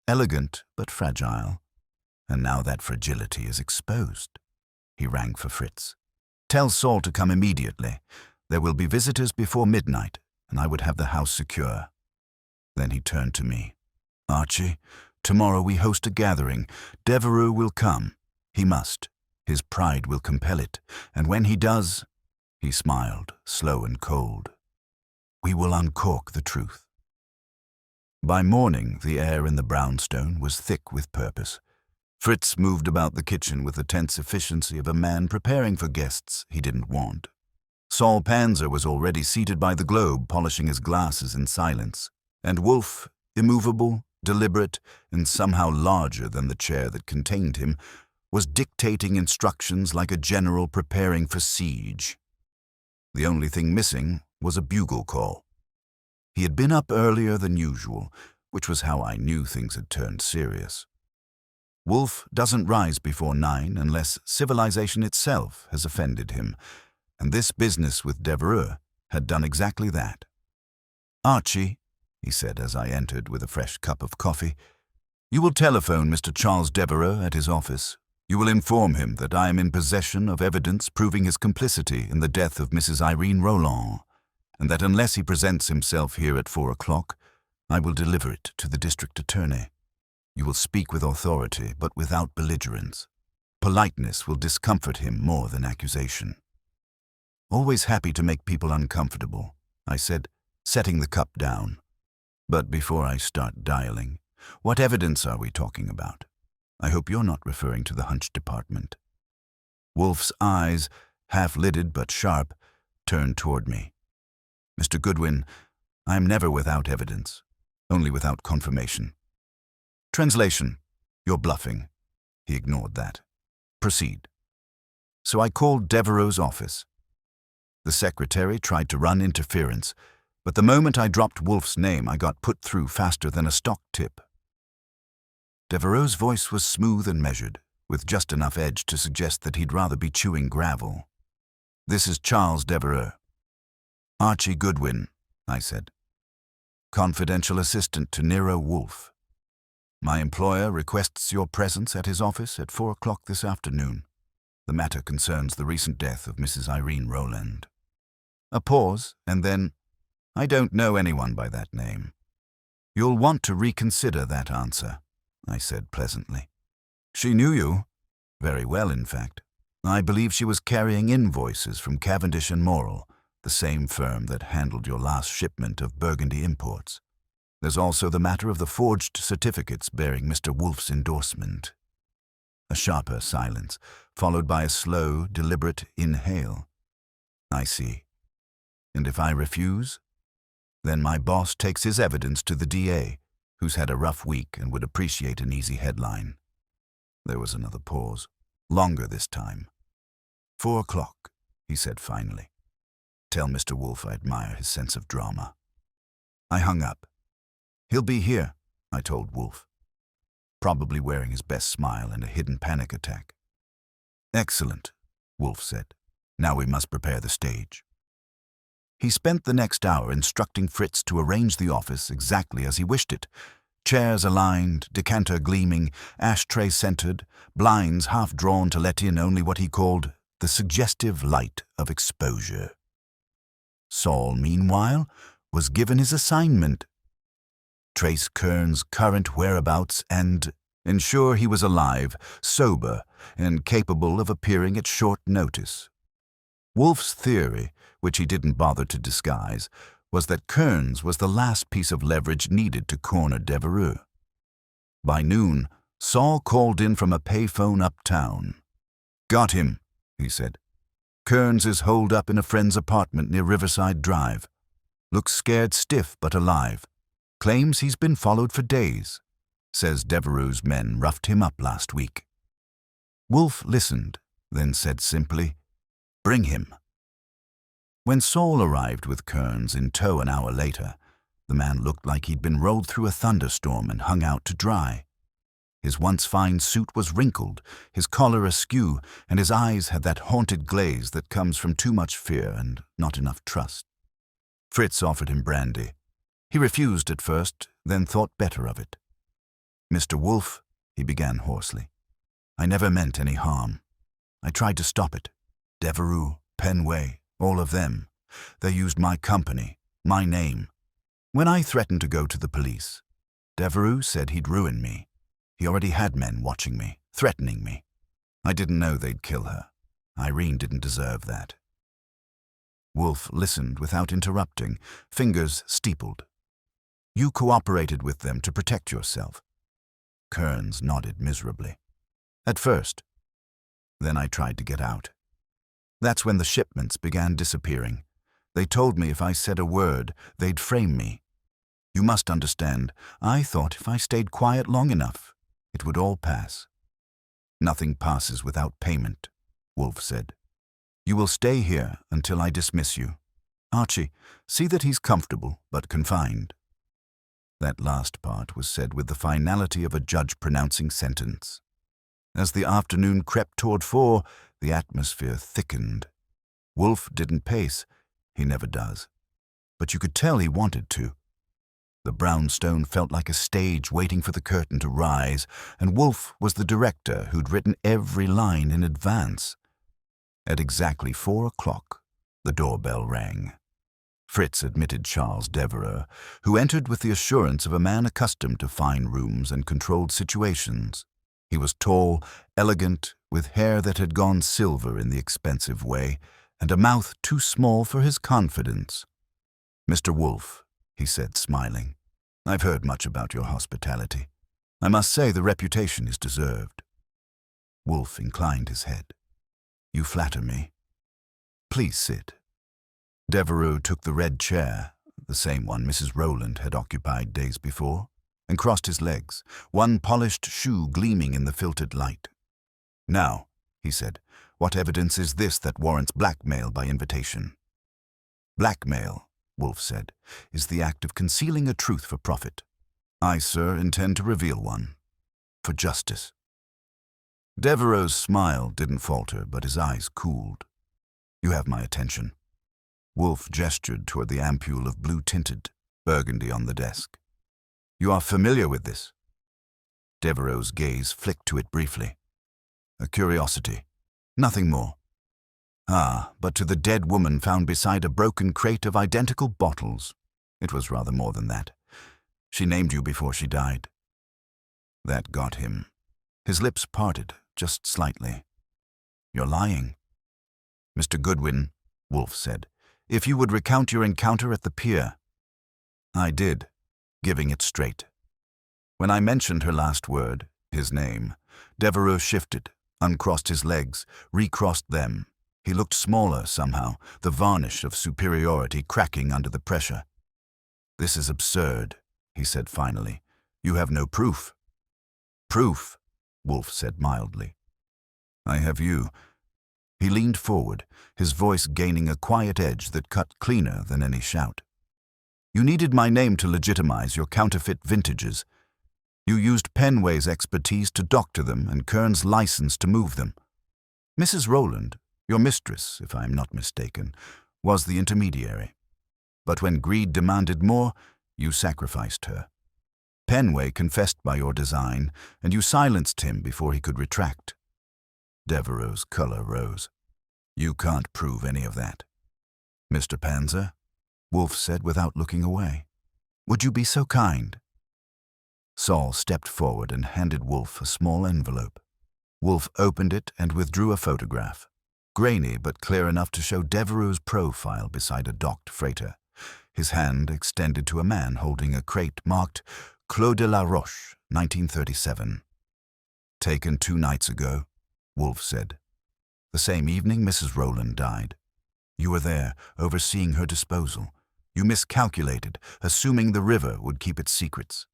Elegant but fragile. And now that fragility is exposed. He rang for Fritz. "Tell Saul to come immediately. There will be visitors before midnight, and I would have the house secure." Then he turned to me. "Archie, tomorrow we host a gathering. Devereux will come. He must. His pride will compel it. And when he does," he smiled, slow and cold, "we will uncork the truth." By morning, the air in the brownstone was thick with purpose. Fritz moved about the kitchen with the tense efficiency of a man preparing for guests he didn't want. Saul Panzer was already seated by the globe, polishing his glasses in silence, and Wolfe, immovable, deliberate, and somehow larger than the chair that contained him, was dictating instructions like a general preparing for siege. The only thing missing was a bugle call. He had been up earlier than usual, which was how I knew things had turned serious. Wolfe doesn't rise before 9 unless civilization itself has offended him, and this business with Devereux had done exactly that. "Archie," he said as I entered with a fresh cup of coffee, "you will telephone Mr. Charles Devereux at his office. You will inform him that I am in possession of evidence proving his complicity in the death of Mrs. Irene Rowland, and that unless he presents himself here at 4 o'clock, I will deliver it to the district attorney. You will speak with authority, but without belligerence. Politeness will discomfort him more than accusation." "Always happy to make people uncomfortable," I said, setting the cup down. "But before I start dialing, what evidence are we talking about? I hope you're not referring to the hunch department." Wolfe's eyes, half-lidded but sharp, turned toward me. "Mr. Goodwin, I am never without evidence, only without confirmation." "Translation, you're bluffing." He ignored that. "Proceed." So I called Devereux's office. The secretary tried to run interference, but the moment I dropped Wolfe's name, I got put through faster than a stock tip. Devereux's voice was smooth and measured, with just enough edge to suggest that he'd rather be chewing gravel. "This is Charles Devereux." "Archie Goodwin," I said. "Confidential assistant to Nero Wolfe. My employer requests your presence at his office at 4 o'clock this afternoon." The matter concerns the recent death of Mrs. Irene Rowland. A pause, and then, I don't know anyone by that name. You'll want to reconsider that answer, I said pleasantly. She knew you? Very well, in fact. I believe she was carrying invoices from Cavendish and Morrell, the same firm that handled your last shipment of Burgundy imports. There's also the matter of the forged certificates bearing Mr. Wolfe's endorsement. A sharper silence, followed by a slow, deliberate inhale. I see. And if I refuse? Then my boss takes his evidence to the DA, who's had a rough week and would appreciate an easy headline. There was another pause, longer this time. 4 o'clock, he said finally. Tell Mr. Wolfe I admire his sense of drama. I hung up. He'll be here, I told Wolfe, probably wearing his best smile and a hidden panic attack. Excellent, Wolfe said. Now we must prepare the stage. He spent the next hour instructing Fritz to arrange the office exactly as he wished it. Chairs aligned, decanter gleaming, ashtray centered, blinds half drawn to let in only what he called the suggestive light of exposure. Saul, meanwhile, was given his assignment: trace Kern's current whereabouts and ensure he was alive, sober, and capable of appearing at short notice. Wolfe's theory, which he didn't bother to disguise, was that Kearns was the last piece of leverage needed to corner Devereux. By noon, Saul called in from a payphone uptown. Got him, he said. Kearns is holed up in a friend's apartment near Riverside Drive. Looks scared stiff but alive. Claims he's been followed for days. Says Devereux's men roughed him up last week. Wolfe listened, then said simply, Bring him. When Saul arrived with Kearns in tow an hour later, the man looked like he'd been rolled through a thunderstorm and hung out to dry. His once fine suit was wrinkled, his collar askew, and his eyes had that haunted glaze that comes from too much fear and not enough trust. Fritz offered him brandy. He refused at first, then thought better of it. Mr. Wolfe, he began hoarsely, I never meant any harm. I tried to stop it. Devereux, Penway, all of them. They used my company, my name. When I threatened to go to the police, Devereux said he'd ruin me. He already had men watching me, threatening me. I didn't know they'd kill her. Irene didn't deserve that. Wolfe listened without interrupting, fingers steepled. You cooperated with them to protect yourself. Kearns nodded miserably. At first. Then I tried to get out. That's when the shipments began disappearing. They told me if I said a word, they'd frame me. You must understand, I thought if I stayed quiet long enough, it would all pass. Nothing passes without payment, Wolfe said. You will stay here until I dismiss you. Archie, see that he's comfortable but confined. That last part was said with the finality of a judge pronouncing sentence. As the afternoon crept toward 4, the atmosphere thickened. Wolfe didn't pace. He never does. But you could tell he wanted to. The brownstone felt like a stage waiting for the curtain to rise, and Wolfe was the director who'd written every line in advance. At exactly 4 o'clock, the doorbell rang. Fritz admitted Charles Devereux, who entered with the assurance of a man accustomed to fine rooms and controlled situations. He was tall, elegant, with hair that had gone silver in the expensive way, and a mouth too small for his confidence. Mr. Wolfe, he said, smiling, I've heard much about your hospitality. I must say the reputation is deserved. Wolfe inclined his head. You flatter me. Please sit. Devereux took the red chair, the same one Mrs. Rowland had occupied days before, and crossed his legs, one polished shoe gleaming in the filtered light. Now, he said, what evidence is this that warrants blackmail by invitation? Blackmail, Wolfe said, is the act of concealing a truth for profit. I, sir, intend to reveal one. For justice. Devereux's smile didn't falter, but his eyes cooled. You have my attention. Wolfe gestured toward the ampule of blue-tinted Burgundy on the desk. You are familiar with this? Devereux's gaze flicked to it briefly. A curiosity. Nothing more. Ah, but to the dead woman found beside a broken crate of identical bottles. It was rather more than that. She named you before she died. That got him. His lips parted, just slightly. You're lying. Mr. Goodwin, Wolfe said, if you would recount your encounter at the pier. I did, giving it straight. When I mentioned her last word, his name, Devereux shifted, uncrossed his legs, recrossed them. He looked smaller somehow, the varnish of superiority cracking under the pressure. This is absurd, he said finally. You have no proof. Proof, Wolfe said mildly. I have you. He leaned forward, his voice gaining a quiet edge that cut cleaner than any shout. You needed my name to legitimize your counterfeit vintages. You used Penway's expertise to doctor them and Kern's license to move them. Mrs. Rowland, your mistress, if I am not mistaken, was the intermediary. But when greed demanded more, you sacrificed her. Penway confessed by your design, and you silenced him before he could retract. Devereux's color rose. You can't prove any of that. Mr. Panzer, Wolfe said without looking away. Would you be so kind? Saul stepped forward and handed Wolfe a small envelope. Wolfe opened it and withdrew a photograph, grainy but clear enough to show Devereux's profile beside a docked freighter. His hand extended to a man holding a crate marked Clos de la Roche, 1937. Taken 2 nights ago, Wolfe said. The same evening Mrs. Rowland died. You were there, overseeing her disposal. You miscalculated, assuming the river would keep its secrets.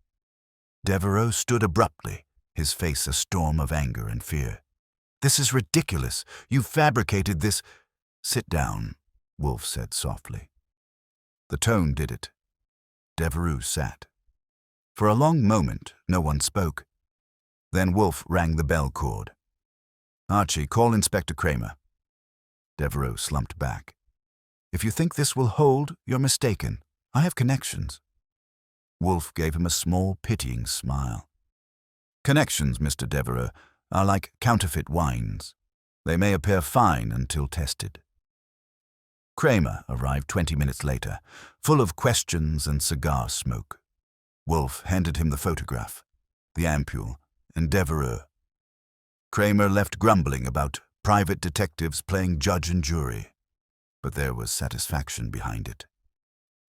Devereux stood abruptly, his face a storm of anger and fear. This is ridiculous. You fabricated this. Sit down, Wolfe said softly. The tone did it. Devereux sat. For a long moment, no one spoke. Then Wolfe rang the bell cord. Archie, call Inspector Kramer. Devereux slumped back. If you think this will hold, you're mistaken. I have connections. Wolfe gave him a small, pitying smile. Connections, Mr. Devereux, are like counterfeit wines. They may appear fine until tested. Kramer arrived 20 minutes later, full of questions and cigar smoke. Wolfe handed him the photograph, the ampule, and Devereux. Kramer left grumbling about private detectives playing judge and jury, but there was satisfaction behind it.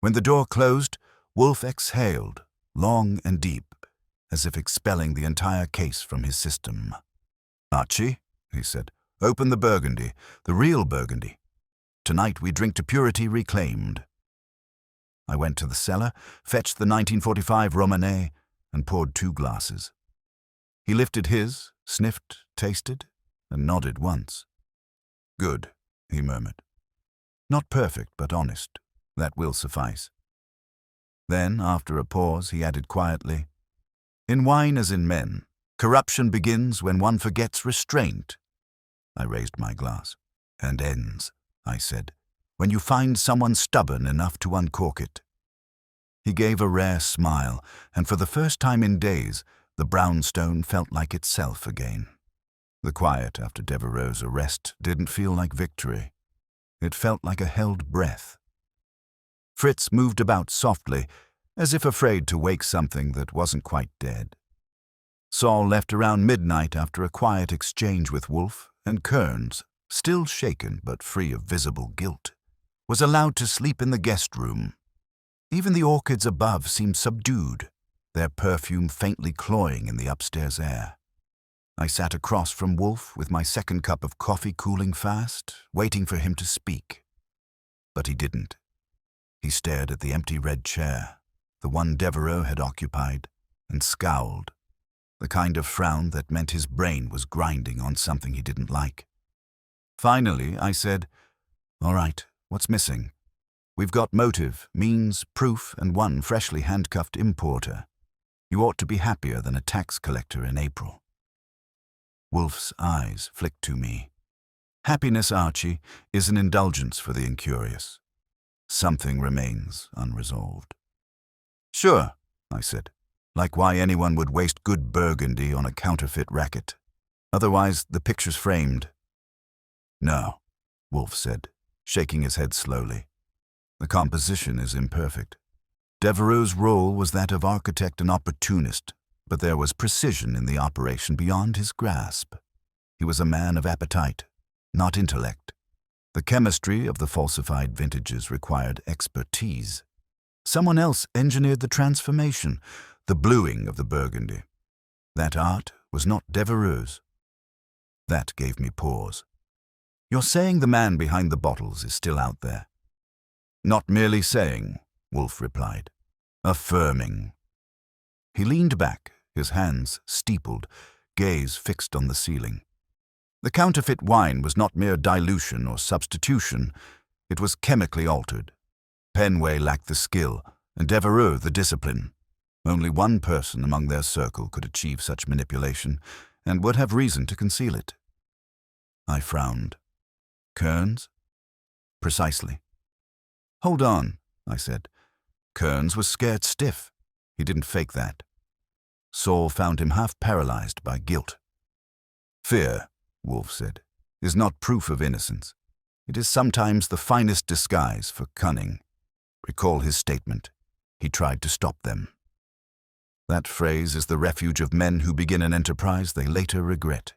When the door closed, Wolfe exhaled, long and deep, as if expelling the entire case from his system. Archie, he said, open the Burgundy, the real Burgundy. Tonight we drink to purity reclaimed. I went to the cellar, fetched the 1945 Romanée, and poured 2 glasses. He lifted his, sniffed, tasted, and nodded once. Good, he murmured. Not perfect, but honest. That will suffice. Then, after a pause, he added quietly, in wine as in men, corruption begins when one forgets restraint. I raised my glass. And ends, I said, when you find someone stubborn enough to uncork it. He gave a rare smile, and for the first time in days, the brownstone felt like itself again. The quiet after Devereux's arrest didn't feel like victory. It felt like a held breath. Fritz moved about softly, as if afraid to wake something that wasn't quite dead. Saul left around midnight after a quiet exchange with Wolfe, and Kearns, still shaken but free of visible guilt, was allowed to sleep in the guest room. Even the orchids above seemed subdued, their perfume faintly cloying in the upstairs air. I sat across from Wolfe with my second cup of coffee cooling fast, waiting for him to speak. But he didn't. He stared at the empty red chair, the one Devereux had occupied, and scowled, the kind of frown that meant his brain was grinding on something he didn't like. Finally, I said, all right, what's missing? We've got motive, means, proof, and one freshly handcuffed importer. You ought to be happier than a tax collector in April. Wolfe's eyes flicked to me. Happiness, Archie, is an indulgence for the incurious. Something remains unresolved. Sure, I said, like why anyone would waste good Burgundy on a counterfeit racket. Otherwise, the picture's framed. No, Wolfe said, shaking his head slowly. The composition is imperfect. Devereux's role was that of architect and opportunist, but there was precision in the operation beyond his grasp. He was a man of appetite, not intellect. The chemistry of the falsified vintages required expertise. Someone else engineered the transformation, the bluing of the Burgundy. That art was not Devereux's. That gave me pause. You're saying the man behind the bottles is still out there? Not merely saying, Wolfe replied. Affirming. He leaned back, his hands steepled, gaze fixed on the ceiling. The counterfeit wine was not mere dilution or substitution, it was chemically altered. Penway lacked the skill, and Devereux the discipline. Only one person among their circle could achieve such manipulation, and would have reason to conceal it. I frowned. Kearns? Precisely. Hold on, I said. Kearns was scared stiff. He didn't fake that. Saul found him half paralyzed by guilt. Fear, Wolfe said, is not proof of innocence. It is sometimes the finest disguise for cunning. Recall his statement. He tried to stop them. That phrase is the refuge of men who begin an enterprise they later regret.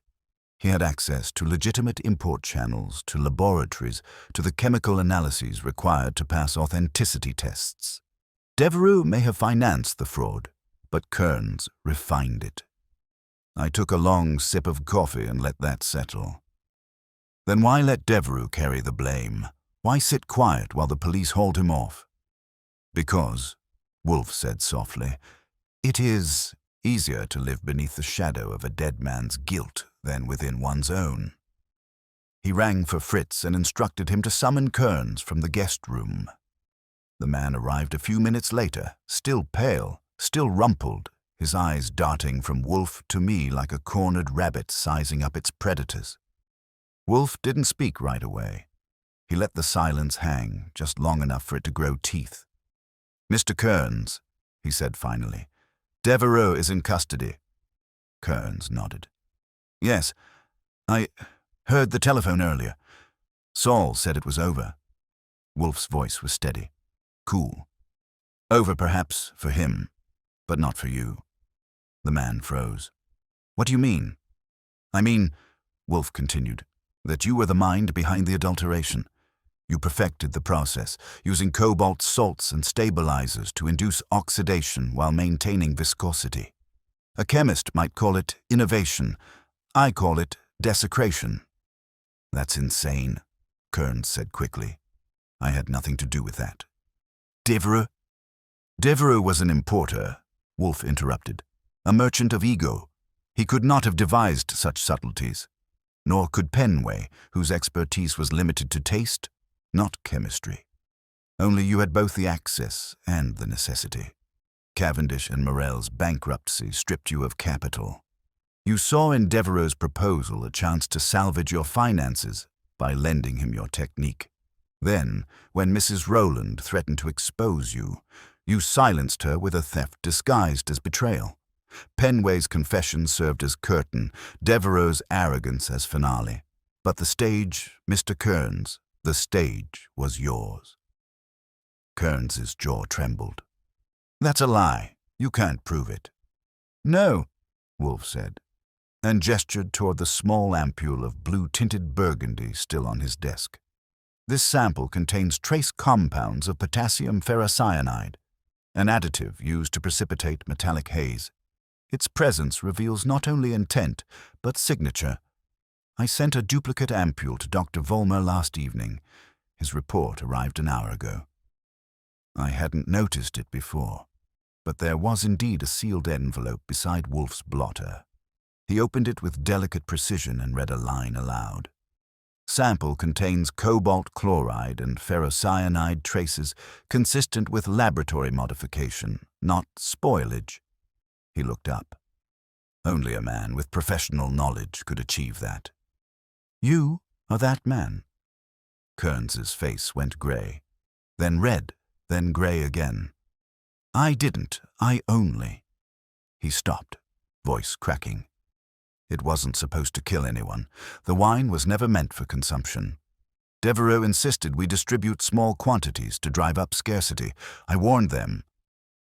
He had access to legitimate import channels, to laboratories, to the chemical analyses required to pass authenticity tests. Devereux may have financed the fraud, but Kearns refined it. I took a long sip of coffee and let that settle. Then why let Devereux carry the blame? Why sit quiet while the police hauled him off? Because, Wolfe said softly, it is easier to live beneath the shadow of a dead man's guilt than within one's own. He rang for Fritz and instructed him to summon Kearns from the guest room. The man arrived a few minutes later, still pale, still rumpled, his eyes darting from Wolfe to me like a cornered rabbit sizing up its predators. Wolfe didn't speak right away. He let the silence hang, just long enough for it to grow teeth. Mr. Kearns, he said finally, Devereux is in custody. Kearns nodded. Yes, I heard the telephone earlier. Saul said it was over. Wolfe's voice was steady, cool. Over perhaps for him, but not for you. The man froze. What do you mean? I mean, Wolfe continued, that you were the mind behind the adulteration. You perfected the process, using cobalt salts and stabilizers to induce oxidation while maintaining viscosity. A chemist might call it innovation. I call it desecration. That's insane, Kearns said quickly. I had nothing to do with that. Devereux? Devereux was an importer, Wolfe interrupted. A merchant of ego. He could not have devised such subtleties. Nor could Penway, whose expertise was limited to taste, not chemistry. Only you had both the access and the necessity. Cavendish and Morel's bankruptcy stripped you of capital. You saw in Devereux's proposal a chance to salvage your finances by lending him your technique. Then, when Mrs. Rowland threatened to expose you, you silenced her with a theft disguised as betrayal. Penway's confession served as curtain, Devereux's arrogance as finale. But the stage, Mr. Kearns, the stage was yours. Kearns's jaw trembled. That's a lie. You can't prove it. No, Wolfe said, and gestured toward the small ampule of blue-tinted Burgundy still on his desk. This sample contains trace compounds of potassium ferrocyanide, an additive used to precipitate metallic haze. Its presence reveals not only intent, but signature. I sent a duplicate ampule to Dr. Vollmer last evening. His report arrived an hour ago. I hadn't noticed it before, but there was indeed a sealed envelope beside Wolfe's blotter. He opened it with delicate precision and read a line aloud. Sample contains cobalt chloride and ferrocyanide traces consistent with laboratory modification, not spoilage. He looked up. Only a man with professional knowledge could achieve that. You are that man. Kearns's face went gray, then red, then gray again. I didn't, I only. He stopped, voice cracking. It wasn't supposed to kill anyone. The wine was never meant for consumption. Devereux insisted we distribute small quantities to drive up scarcity. I warned them.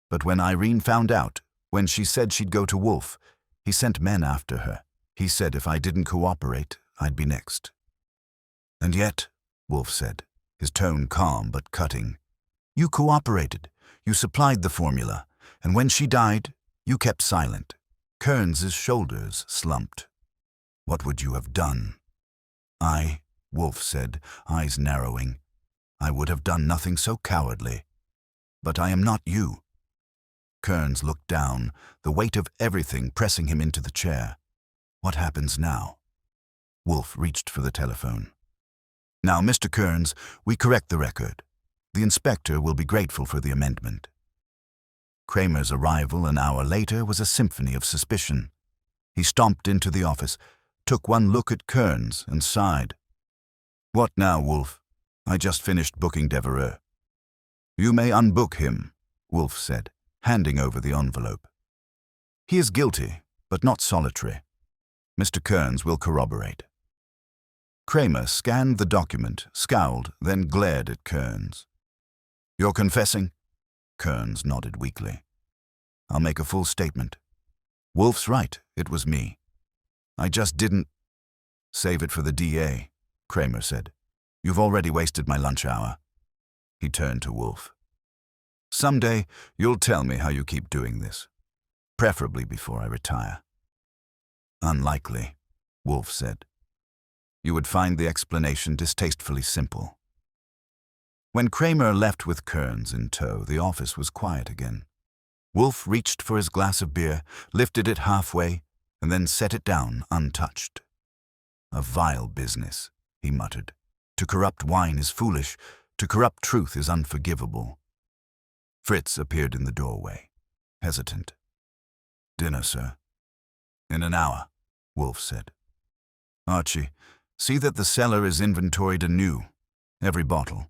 But when Irene found out, when she said she'd go to Wolfe, he sent men after her. He said if I didn't cooperate, I'd be next. And yet, Wolfe said, his tone calm but cutting, you cooperated. You supplied the formula. And when she died, you kept silent. Kearns's shoulders slumped. What would you have done? Wolfe said, eyes narrowing. I would have done nothing so cowardly. But I am not you. Kearns looked down, the weight of everything pressing him into the chair. What happens now? Wolfe reached for the telephone. Now, Mr. Kearns, we correct the record. The inspector will be grateful for the amendment. Kramer's arrival an hour later was a symphony of suspicion. He stomped into the office, took one look at Kearns, and sighed. What now, Wolfe? I just finished booking Devereux. You may unbook him, Wolfe said, handing over the envelope. He is guilty, but not solitary. Mr. Kearns will corroborate. Kramer scanned the document, scowled, then glared at Kearns. You're confessing? Kearns nodded weakly. I'll make a full statement. Wolfe's right, it was me. I just didn't... Save it for the DA, Kramer said. You've already wasted my lunch hour. He turned to Wolfe. Someday, you'll tell me how you keep doing this. Preferably before I retire. Unlikely, Wolfe said. You would find the explanation distastefully simple. When Kramer left with Kearns in tow, the office was quiet again. Wolfe reached for his glass of beer, lifted it halfway, and then set it down untouched. A vile business, he muttered. To corrupt wine is foolish, to corrupt truth is unforgivable. Fritz appeared in the doorway, hesitant. Dinner, sir. In an hour, Wolfe said. Archie, see that the cellar is inventoried anew, every bottle.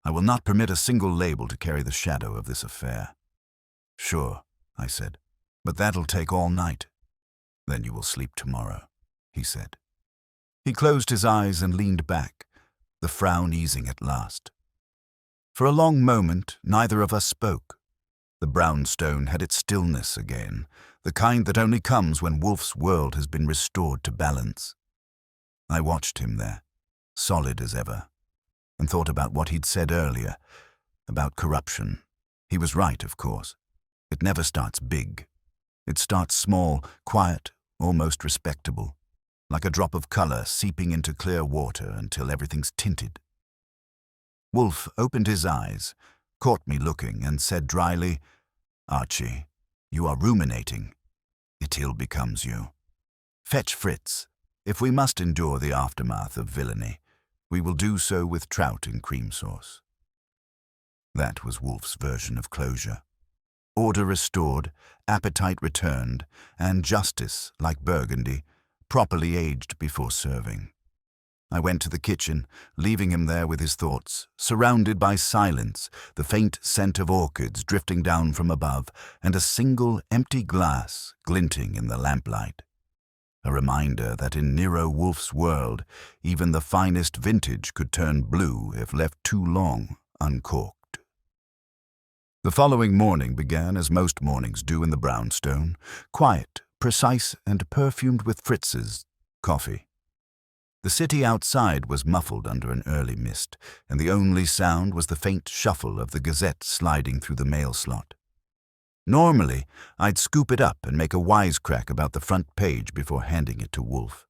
I will not permit a single label to carry the shadow of this affair. Sure, I said, but that'll take all night. Then you will sleep tomorrow, he said. He closed his eyes and leaned back, the frown easing at last. For a long moment, neither of us spoke. The brownstone had its stillness again, the kind that only comes when Wolfe's world has been restored to balance. I watched him there, solid as ever, and thought about what he'd said earlier, about corruption. He was right, of course. It never starts big. It starts small, quiet, almost respectable, like a drop of color seeping into clear water until everything's tinted. Wolfe opened his eyes, caught me looking, and said dryly, Archie, you are ruminating. It ill becomes you. Fetch Fritz. If we must endure the aftermath of villainy, we will do so with trout in cream sauce. That was Wolfe's version of closure. Order restored, appetite returned, and justice, like Burgundy, properly aged before serving. I went to the kitchen, leaving him there with his thoughts, surrounded by silence, the faint scent of orchids drifting down from above, and a single empty glass glinting in the lamplight. A reminder that in Nero Wolfe's world, even the finest vintage could turn blue if left too long uncorked. The following morning began as most mornings do in the brownstone, quiet, precise, and perfumed with Fritz's coffee. The city outside was muffled under an early mist, and the only sound was the faint shuffle of the Gazette sliding through the mail slot. Normally, I'd scoop it up and make a wisecrack about the front page before handing it to Wolfe,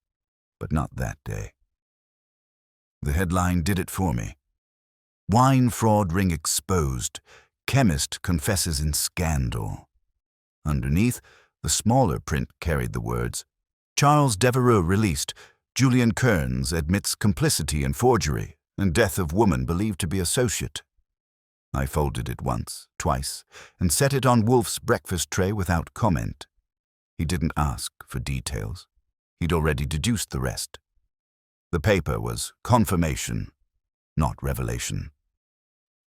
but not that day. The headline did it for me. Wine fraud ring exposed. Chemist confesses in scandal. Underneath, the smaller print carried the words, Charles Devereux released. Julian Kearns admits complicity in forgery and death of woman believed to be associate. I folded it once, twice, and set it on Wolfe's breakfast tray without comment. He didn't ask for details. He'd already deduced the rest. The paper was confirmation, not revelation.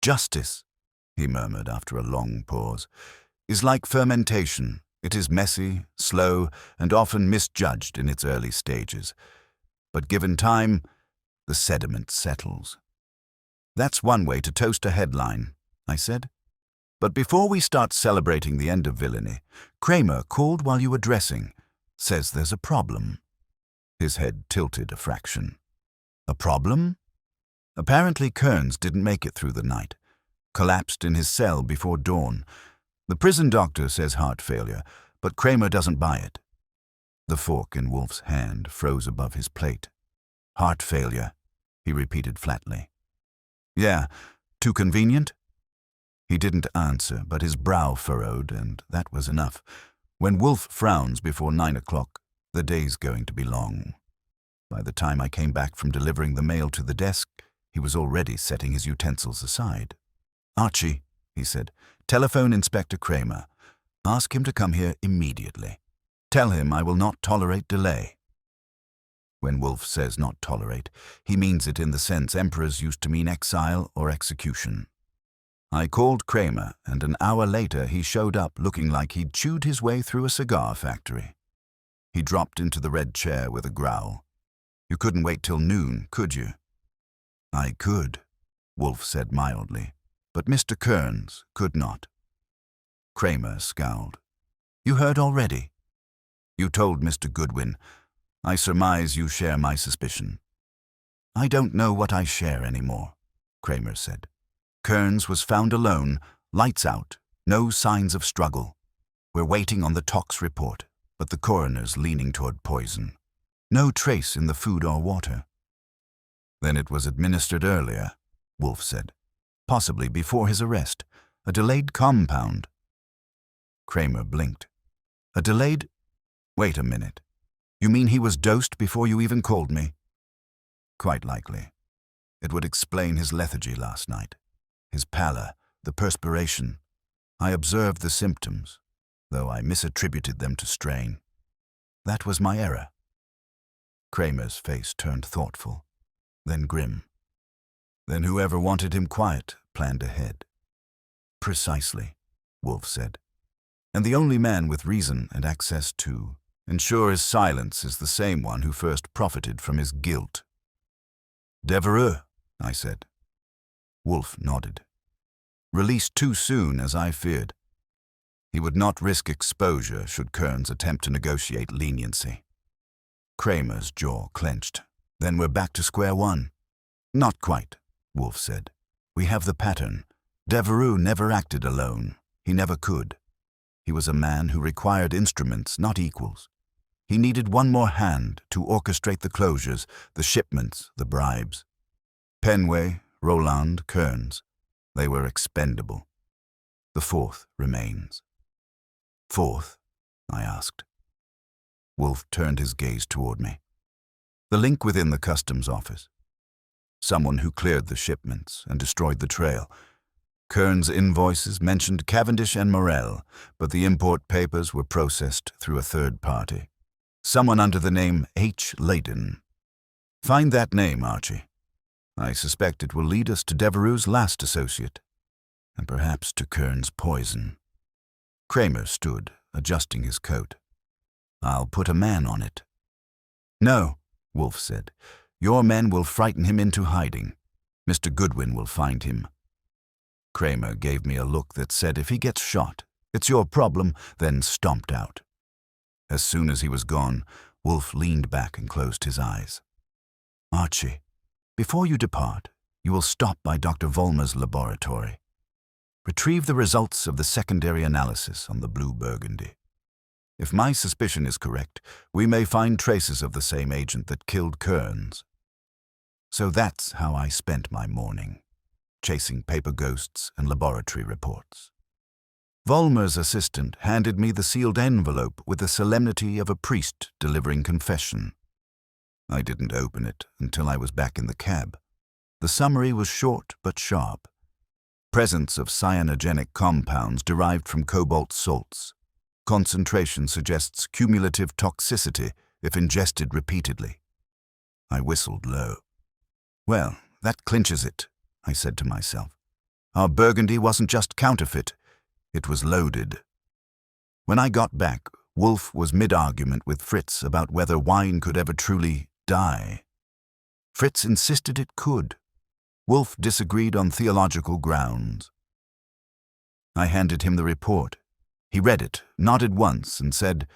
Justice, he murmured after a long pause, is like fermentation. It is messy, slow, and often misjudged in its early stages. But given time, the sediment settles. That's one way to toast a headline, I said. But before we start celebrating the end of villainy, Kramer called while you were dressing. Says there's a problem. His head tilted a fraction. A problem? Apparently Kearns didn't make it through the night. Collapsed in his cell before dawn. The prison doctor says heart failure, but Kramer doesn't buy it. The fork in Wolfe's hand froze above his plate. Heart failure, he repeated flatly. Yeah, too convenient? He didn't answer, but his brow furrowed, and that was enough. When Wolfe frowns before 9 o'clock, the day's going to be long. By the time I came back from delivering the mail to the desk, he was already setting his utensils aside. Archie, he said, telephone Inspector Kramer. Ask him to come here immediately. Tell him I will not tolerate delay. When Wolfe says not tolerate, he means it in the sense emperors used to mean exile or execution. I called Kramer, and an hour later he showed up looking like he'd chewed his way through a cigar factory. He dropped into the red chair with a growl. You couldn't wait till noon, could you? I could, Wolfe said mildly, but Mr. Kearns could not. Kramer scowled. You heard already? You told Mr. Goodwin. I surmise you share my suspicion. I don't know what I share anymore, Kramer said. Kearns was found alone, lights out, no signs of struggle. We're waiting on the tox report, but the coroner's leaning toward poison. No trace in the food or water. Then it was administered earlier, Wolfe said. Possibly before his arrest. A delayed compound. Kramer blinked. A delayed... Wait a minute. You mean he was dosed before you even called me? Quite likely. It would explain his lethargy last night. His pallor, the perspiration. I observed the symptoms, though I misattributed them to strain. That was my error. Kramer's face turned thoughtful, then grim. Then whoever wanted him quiet planned ahead. Precisely, Wolfe said. And the only man with reason and access to ensure his silence is the same one who first profited from his guilt. Devereux, I said. Wolfe nodded. Released too soon, as I feared. He would not risk exposure should Kearns attempt to negotiate leniency. Kramer's jaw clenched. Then we're back to square one. Not quite, Wolfe said. We have the pattern. Devereux never acted alone. He never could. He was a man who required instruments, not equals. He needed one more hand to orchestrate the closures, the shipments, the bribes. Penway, Roland, Kearns. They were expendable. The fourth remains. Fourth? I asked. Wolfe turned his gaze toward me. The link within the customs office. Someone who cleared the shipments and destroyed the trail. Kearns' invoices mentioned Cavendish and Morel, but the import papers were processed through a third party. Someone under the name H. Layden. Find that name, Archie. I suspect it will lead us to Devereux's last associate, and perhaps to Kearns' poison. Kramer stood, adjusting his coat. I'll put a man on it. No, Wolfe said. Your men will frighten him into hiding. Mr. Goodwin will find him. Kramer gave me a look that said if he gets shot, it's your problem, then stomped out. As soon as he was gone, Wolfe leaned back and closed his eyes. Archie, before you depart, you will stop by Dr. Vollmer's laboratory. Retrieve the results of the secondary analysis on the blue burgundy. If my suspicion is correct, we may find traces of the same agent that killed Kearns. So that's how I spent my morning, chasing paper ghosts and laboratory reports. Vollmer's assistant handed me the sealed envelope with the solemnity of a priest delivering confession. I didn't open it until I was back in the cab. The summary was short but sharp. Presence of cyanogenic compounds derived from cobalt salts. Concentration suggests cumulative toxicity if ingested repeatedly. I whistled low. Well, that clinches it, I said to myself. Our burgundy wasn't just counterfeit, it was loaded. When I got back, Wolfe was mid-argument with Fritz about whether wine could ever truly die. Fritz insisted it could. Wolfe disagreed on theological grounds. I handed him the report. He read it, nodded once, and said,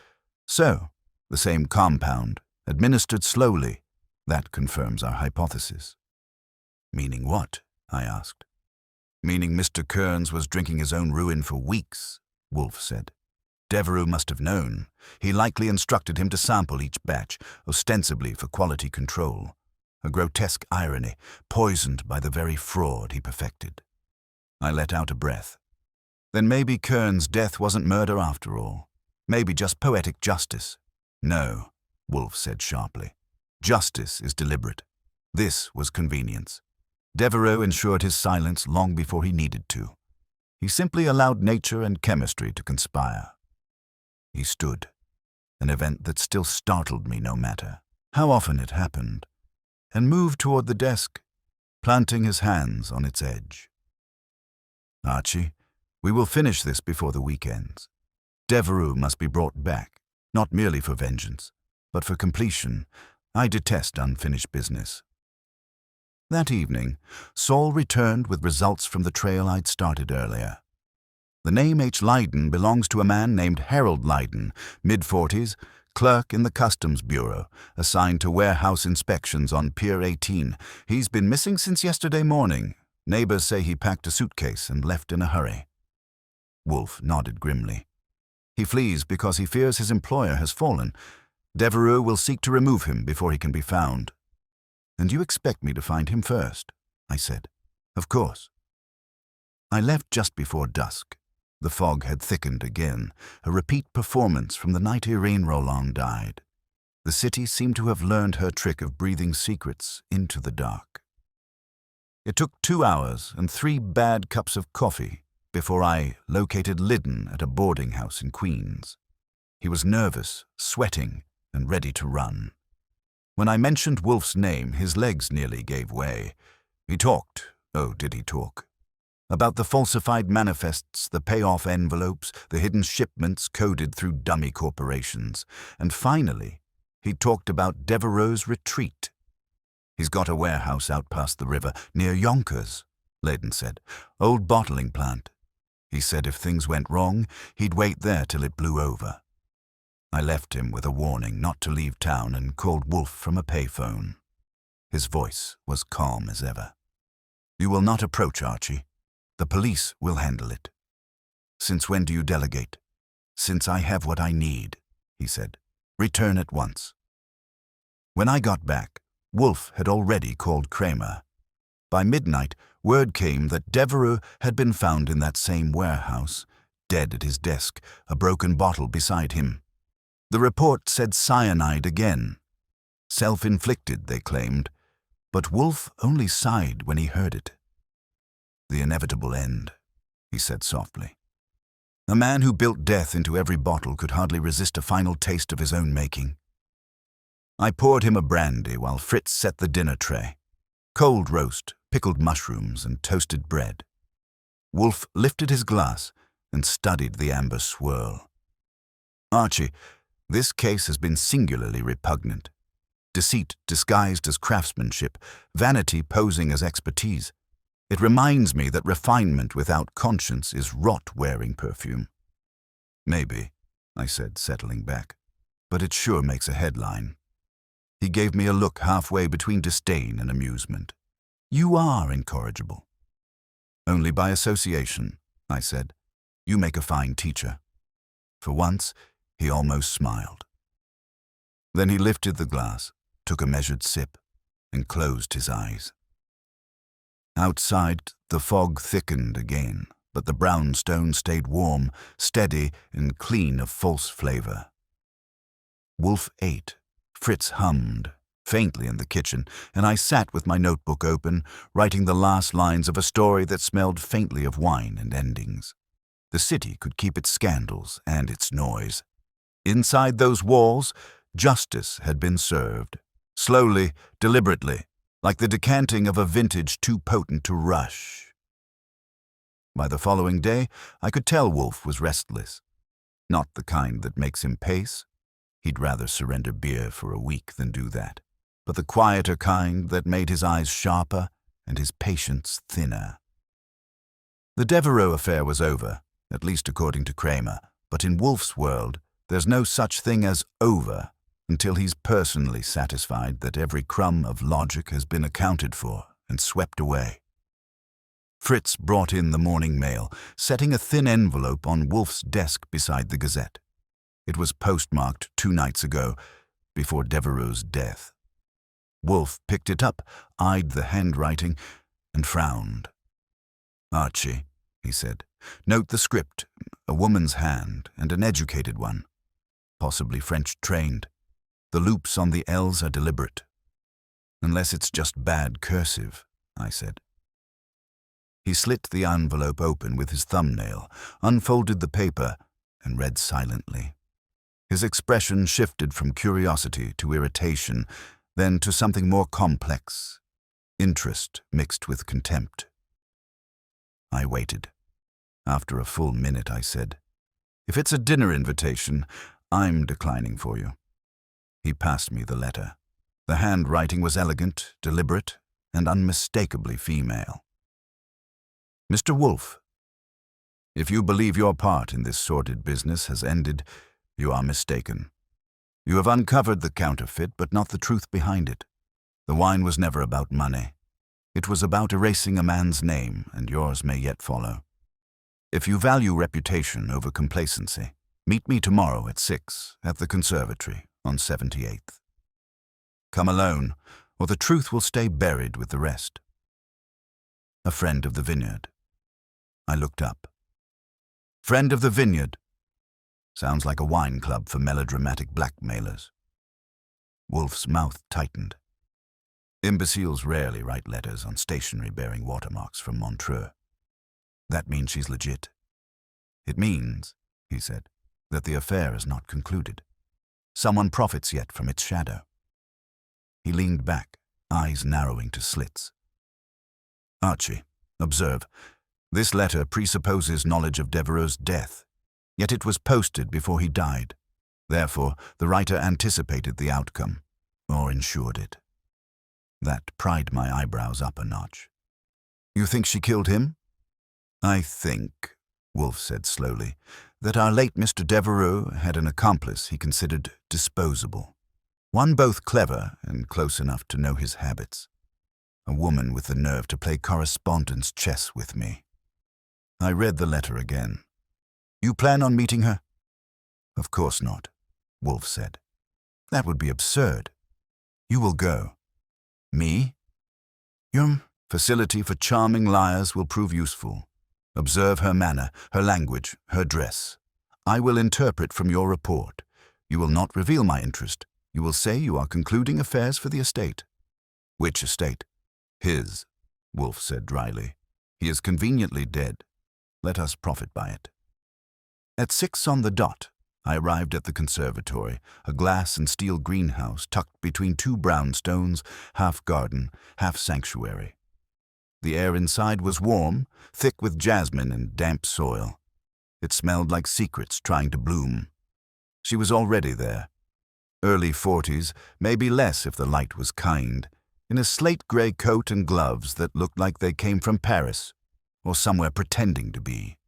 "So, the same compound, administered slowly. That confirms our hypothesis." "Meaning what?" I asked. "Meaning Mr. Kearns was drinking his own ruin for weeks," Wolfe said. "Devereux must have known. He likely instructed him to sample each batch, ostensibly for quality control. A grotesque irony, poisoned by the very fraud he perfected." I let out a breath. Then maybe Kearns' death wasn't murder after all. Maybe just poetic justice. "No," Wolfe said sharply. "Justice is deliberate. This was convenience. Devereux ensured his silence long before he needed to. He simply allowed nature and chemistry to conspire." He stood, an event that still startled me no matter how often it happened, and moved toward the desk, planting his hands on its edge. "Archie, we will finish this before the week ends. Devereux must be brought back, not merely for vengeance, but for completion. I detest unfinished business." That evening, Saul returned with results from the trail I'd started earlier. The name H. Leyden belongs to a man named Harold Leyden, mid-40s, clerk in the Customs Bureau, assigned to warehouse inspections on Pier 18. He's been missing since yesterday morning. Neighbors say he packed a suitcase and left in a hurry. Wolfe nodded grimly. "He flees because he fears his employer has fallen. Devereux will seek to remove him before he can be found." "And you expect me to find him first?" I said. "Of course." I left just before dusk. The fog had thickened again, a repeat performance from the night Irene Roland died. The city seemed to have learned her trick of breathing secrets into the dark. It took 2 hours and 3 bad cups of coffee before I located Lydon at a boarding house in Queens. He was nervous, sweating, and ready to run. When I mentioned Wolfe's name, his legs nearly gave way. He talked, oh did he talk, about the falsified manifests, the payoff envelopes, the hidden shipments coded through dummy corporations. And finally, he talked about Devereux's retreat. "He's got a warehouse out past the river, near Yonkers," Leyden said. "Old bottling plant. He said if things went wrong, he'd wait there till it blew over." I left him with a warning not to leave town and called Wolfe from a payphone. His voice was calm as ever. "You will not approach, Archie. The police will handle it." "Since when do you delegate?" "Since I have what I need," he said. "Return at once." When I got back, Wolfe had already called Kramer. By midnight, word came that Devereux had been found in that same warehouse, dead at his desk, a broken bottle beside him. The report said cyanide again. Self-inflicted, they claimed, but Wolfe only sighed when he heard it. "The inevitable end," he said softly. A man who built death into every bottle could hardly resist a final taste of his own making. I poured him a brandy while Fritz set the dinner tray. Cold roast, pickled mushrooms, and toasted bread. Wolfe lifted his glass and studied the amber swirl. "Archie, this case has been singularly repugnant. Deceit disguised as craftsmanship, vanity posing as expertise. It reminds me that refinement without conscience is rot wearing perfume." "Maybe," I said, settling back, "but it sure makes a headline." He gave me a look halfway between disdain and amusement. "You are incorrigible." "Only by association," I said. "You make a fine teacher." For once, he almost smiled. Then he lifted the glass, took a measured sip, and closed his eyes. Outside, the fog thickened again, but the brownstone stayed warm, steady, and clean of false flavor. Wolfe ate. Fritz hummed, faintly in the kitchen, and I sat with my notebook open, writing the last lines of a story that smelled faintly of wine and endings. The city could keep its scandals and its noise. Inside those walls, justice had been served. Slowly, deliberately, like the decanting of a vintage too potent to rush. By the following day, I could tell Wolfe was restless. Not the kind that makes him pace. He'd rather surrender beer for a week than do that. But the quieter kind that made his eyes sharper and his patience thinner. The Devereux affair was over, at least according to Kramer, but in Wolfe's world, there's no such thing as over until he's personally satisfied that every crumb of logic has been accounted for and swept away. Fritz brought in the morning mail, setting a thin envelope on Wolfe's desk beside the Gazette. It was postmarked 2 nights ago, before Devereux's death. Wolfe picked it up, eyed the handwriting, and frowned. "Archie," he said, "note the script, a woman's hand and an educated one, possibly French-trained. The loops on the L's are deliberate." "Unless it's just bad cursive," I said. He slit the envelope open with his thumbnail, unfolded the paper, and read silently. His expression shifted from curiosity to irritation, then to something more complex, interest mixed with contempt. I waited. After a full minute, I said, "If it's a dinner invitation, I'm declining for you." He passed me the letter. The handwriting was elegant, deliberate, and unmistakably female. "Mr. Wolfe, if you believe your part in this sordid business has ended, you are mistaken. You have uncovered the counterfeit, but not the truth behind it. The wine was never about money. It was about erasing a man's name, and yours may yet follow. If you value reputation over complacency, meet me tomorrow at 6 at the conservatory on 78th. Come alone, or the truth will stay buried with the rest. A friend of the vineyard." I looked up. "Friend of the vineyard. Sounds like a wine club for melodramatic blackmailers." Wolfe's mouth tightened. "Imbeciles rarely write letters on stationery bearing watermarks from Montreux. That means she's legit." "It means," he said, "that the affair is not concluded. Someone profits yet from its shadow." He leaned back, eyes narrowing to slits. "Archie, observe, this letter presupposes knowledge of Devereux's death, yet it was posted before he died. Therefore, the writer anticipated the outcome, or ensured it." That pried my eyebrows up a notch. "You think she killed him?" "I think," Wolfe said slowly, "that our late Mr. Devereux had an accomplice he considered disposable. One both clever and close enough to know his habits. A woman with the nerve to play correspondence chess with me." I read the letter again. "You plan on meeting her?" "Of course not," Wolfe said. "That would be absurd. You will go." "Me?" "Your facility for charming liars will prove useful. Observe her manner, her language, her dress. I will interpret from your report. You will not reveal my interest. You will say you are concluding affairs for the estate." "Which estate?" "His," Wolfe said dryly. "He is conveniently dead. Let us profit by it." At 6 on the dot, I arrived at the conservatory, a glass and steel greenhouse tucked between 2 brownstones, half garden, half sanctuary. The air inside was warm, thick with jasmine and damp soil. It smelled like secrets trying to bloom. She was already there. Early 40s, maybe less if the light was kind, in a slate-gray coat and gloves that looked like they came from Paris, or somewhere pretending to be.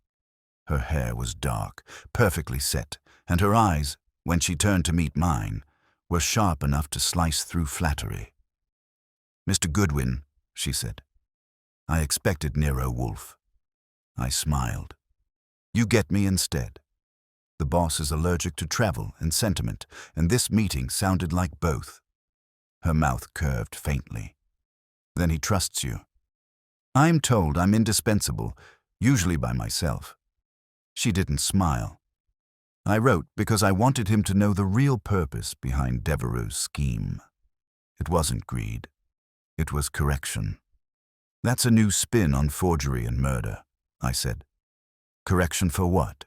Her hair was dark, perfectly set, and her eyes, when she turned to meet mine, were sharp enough to slice through flattery. "Mr. Goodwin," she said. "I expected Nero Wolfe." I smiled. "You get me instead. The boss is allergic to travel and sentiment, and this meeting sounded like both." Her mouth curved faintly. "Then he trusts you." "I'm told I'm indispensable, usually by myself." She didn't smile. "I wrote because I wanted him to know the real purpose behind Devereux's scheme. It wasn't greed. It was correction." "That's a new spin on forgery and murder," I said. "Correction for what?"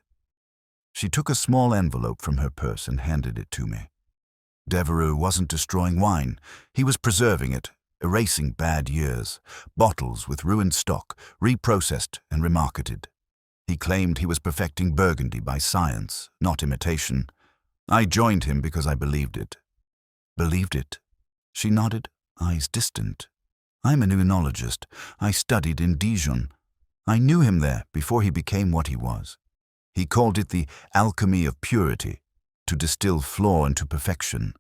She took a small envelope from her purse and handed it to me. Devereux wasn't destroying wine. He was preserving it, erasing bad years, bottles with ruined stock, reprocessed and remarketed. He claimed he was perfecting Burgundy by science, not imitation. I joined him because I believed it. Believed it? She nodded, eyes distant. I'm an œnologist. I studied in Dijon. I knew him there before he became what he was. He called it the alchemy of purity, to distill flaw into perfection.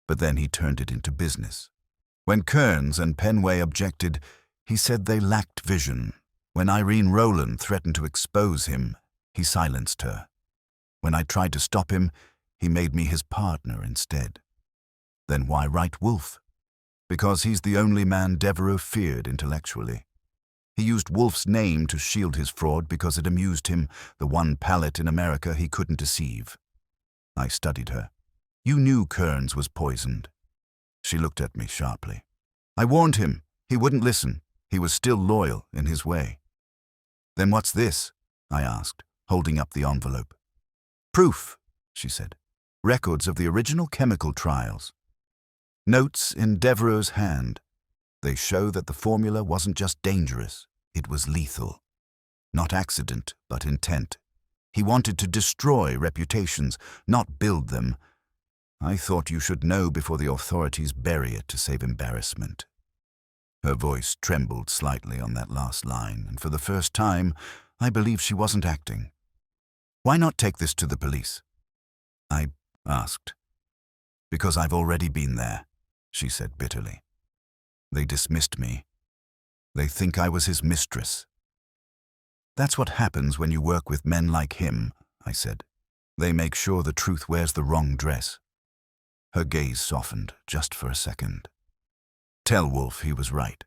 But then he turned it into business. When Kearns and Penway objected, he said they lacked vision. When Irene Rowland threatened to expose him, he silenced her. When I tried to stop him, he made me his partner instead. Then why write Wolfe? Because he's the only man Devereux feared intellectually. He used Wolfe's name to shield his fraud because it amused him, the one palate in America he couldn't deceive. I studied her. You knew Kearns was poisoned. She looked at me sharply. I warned him. He wouldn't listen. He was still loyal in his way. Then what's this? I asked, holding up the envelope. Proof, she said. Records of the original chemical trials. Notes in Devereux's hand. They show that the formula wasn't just dangerous, it was lethal. Not accident, but intent. He wanted to destroy reputations, not build them. I thought you should know before the authorities bury it to save embarrassment. Her voice trembled slightly on that last line, and for the first time, I believed she wasn't acting. Why not take this to the police? I asked. Because I've already been there, she said bitterly. They dismissed me. They think I was his mistress. That's what happens when you work with men like him, I said. They make sure the truth wears the wrong dress. Her gaze softened just for a second. Tell Wolfe he was right.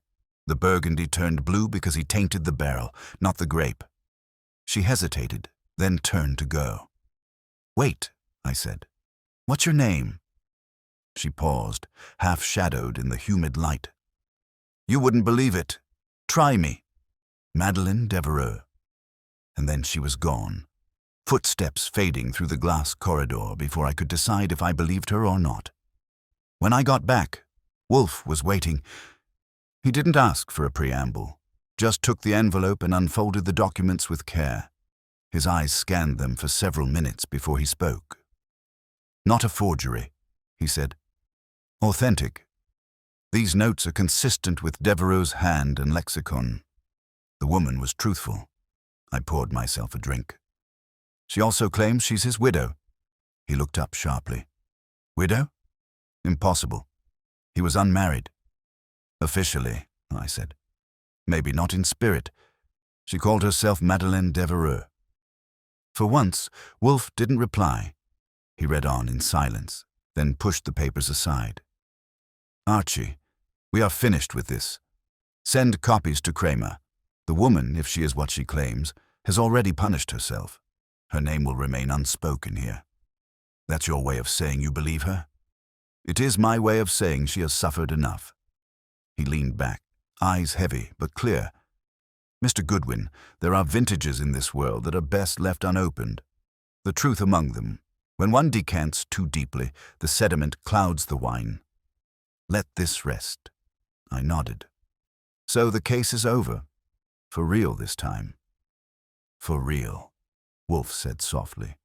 The Burgundy turned blue because he tainted the barrel, not the grape. She hesitated, then turned to go. Wait, I said. What's your name? She paused, half-shadowed in the humid light. You wouldn't believe it. Try me. Madeleine Devereux. And then she was gone, footsteps fading through the glass corridor before I could decide if I believed her or not. When I got back, Wolfe was waiting. He didn't ask for a preamble, just took the envelope and unfolded the documents with care. His eyes scanned them for several minutes before he spoke. Not a forgery, he said. Authentic. These notes are consistent with Devereux's hand and lexicon. The woman was truthful. I poured myself a drink. She also claims she's his widow. He looked up sharply. Widow? Impossible. He was unmarried. Officially, I said. Maybe not in spirit. She called herself Madeleine Devereux. For once, Wolfe didn't reply. He read on in silence, then pushed the papers aside. Archie, we are finished with this. Send copies to Kramer. The woman, if she is what she claims, has already punished herself. Her name will remain unspoken here. That's your way of saying you believe her? It is my way of saying she has suffered enough. He leaned back, eyes heavy but clear. Mr. Goodwin, there are vintages in this world that are best left unopened. The truth among them. When one decants too deeply, the sediment clouds the wine. Let this rest. I nodded. So the case is over. For real this time. For real, Wolfe said softly.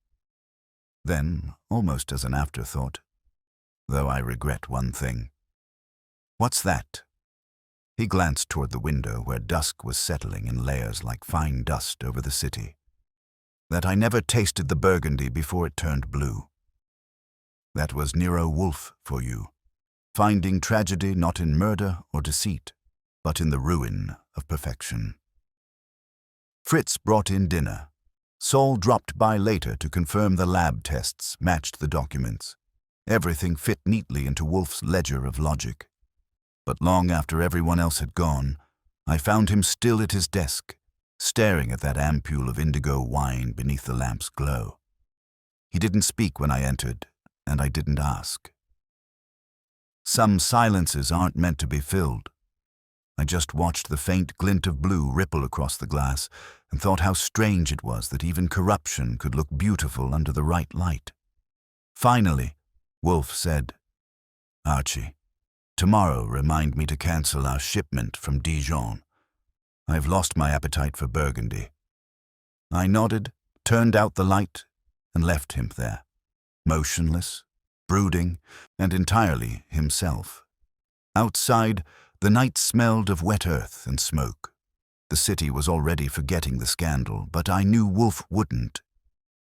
Then, almost as an afterthought, though I regret one thing. What's that? He glanced toward the window where dusk was settling in layers like fine dust over the city. That I never tasted the Burgundy before it turned blue. That was Nero Wolfe for you, finding tragedy not in murder or deceit, but in the ruin of perfection. Fritz brought in dinner. Saul dropped by later to confirm the lab tests matched the documents. Everything fit neatly into Wolfe's ledger of logic. But long after everyone else had gone, I found him still at his desk, staring at that ampule of indigo wine beneath the lamp's glow. He didn't speak when I entered, and I didn't ask. Some silences aren't meant to be filled. I just watched the faint glint of blue ripple across the glass and thought how strange it was that even corruption could look beautiful under the right light. Finally, Wolfe said, Archie, tomorrow remind me to cancel our shipment from Dijon. I've lost my appetite for Burgundy. I nodded, turned out the light, and left him there, motionless, brooding, and entirely himself. Outside, the night smelled of wet earth and smoke. The city was already forgetting the scandal, but I knew Wolfe wouldn't.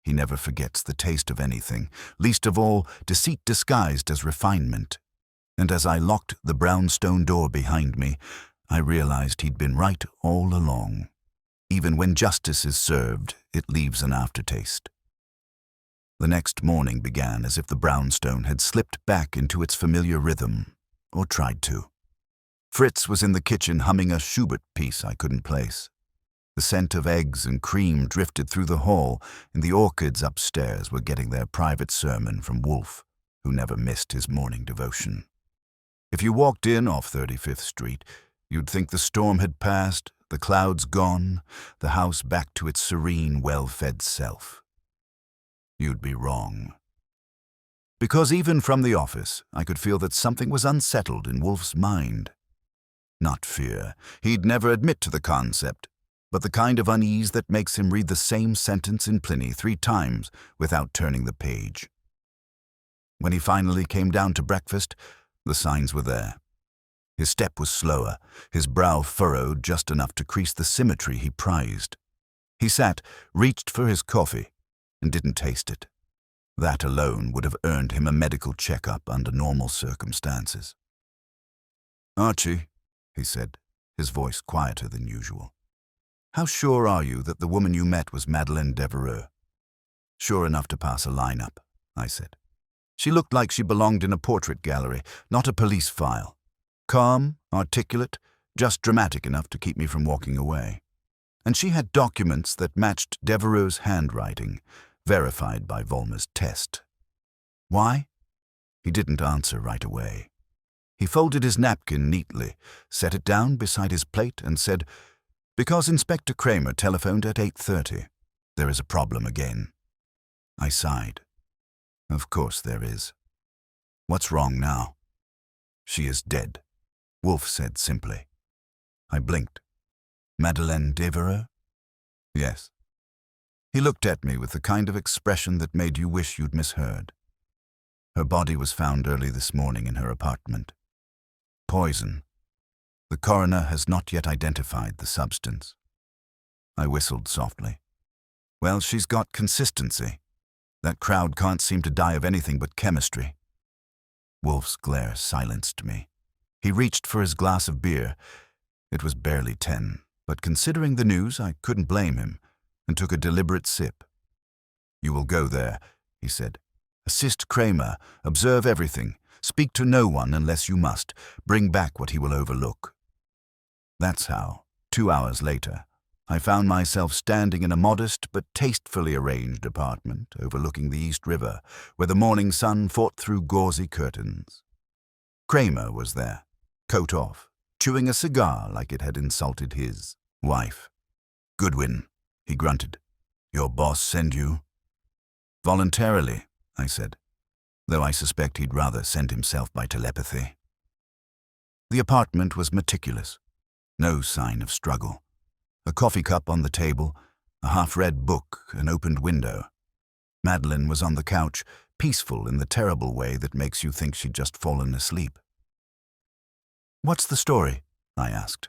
He never forgets the taste of anything, least of all deceit disguised as refinement. And as I locked the brownstone door behind me, I realized he'd been right all along. Even when justice is served, it leaves an aftertaste. The next morning began as if the brownstone had slipped back into its familiar rhythm, or tried to. Fritz was in the kitchen humming a Schubert piece I couldn't place. The scent of eggs and cream drifted through the hall, and the orchids upstairs were getting their private sermon from Wolfe, who never missed his morning devotion. If you walked in off 35th Street, you'd think the storm had passed, the clouds gone, the house back to its serene, well-fed self. You'd be wrong. Because even from the office, I could feel that something was unsettled in Wolfe's mind. Not fear. He'd never admit to the concept, but the kind of unease that makes him read the same sentence in Pliny 3 times without turning the page. When he finally came down to breakfast, the signs were there. His step was slower, his brow furrowed just enough to crease the symmetry he prized. He sat, reached for his coffee, and didn't taste it. That alone would have earned him a medical checkup under normal circumstances. "Archie," he said, his voice quieter than usual. "How sure are you that the woman you met was Madeleine Devereux?" "Sure enough to pass a lineup," I said. "She looked like she belonged in a portrait gallery, not a police file. Calm, articulate, just dramatic enough to keep me from walking away. And she had documents that matched Devereux's handwriting, verified by Vollmer's test. Why?" He didn't answer right away. He folded his napkin neatly, set it down beside his plate, and said, "Because Inspector Kramer telephoned at 8:30. There is a problem again." I sighed. "Of course there is. What's wrong now?" "She is dead," Wolfe said simply. I blinked. "Madeleine Devereux?" "Yes." He looked at me with the kind of expression that made you wish you'd misheard. "Her body was found early this morning in her apartment. Poison. The coroner has not yet identified the substance." I whistled softly. "Well, she's got consistency. That crowd can't seem to die of anything but chemistry." Wolfe's glare silenced me. He reached for his glass of beer. It was barely 10, but considering the news, I couldn't blame him, and took a deliberate sip. "You will go there," he said. "Assist Kramer, observe everything, speak to no one unless you must, bring back what he will overlook." That's how, 2 hours later, I found myself standing in a modest but tastefully arranged apartment overlooking the East River, where the morning sun fought through gauzy curtains. Kramer was there, coat off, chewing a cigar like it had insulted his wife. "Goodwin," he grunted. "Your boss send you?" "Voluntarily," I said, though I suspect he'd rather send himself by telepathy. The apartment was meticulous. No sign of struggle. A coffee cup on the table, a half-read book, an opened window. Madeleine was on the couch, peaceful in the terrible way that makes you think she'd just fallen asleep. "What's the story?" I asked.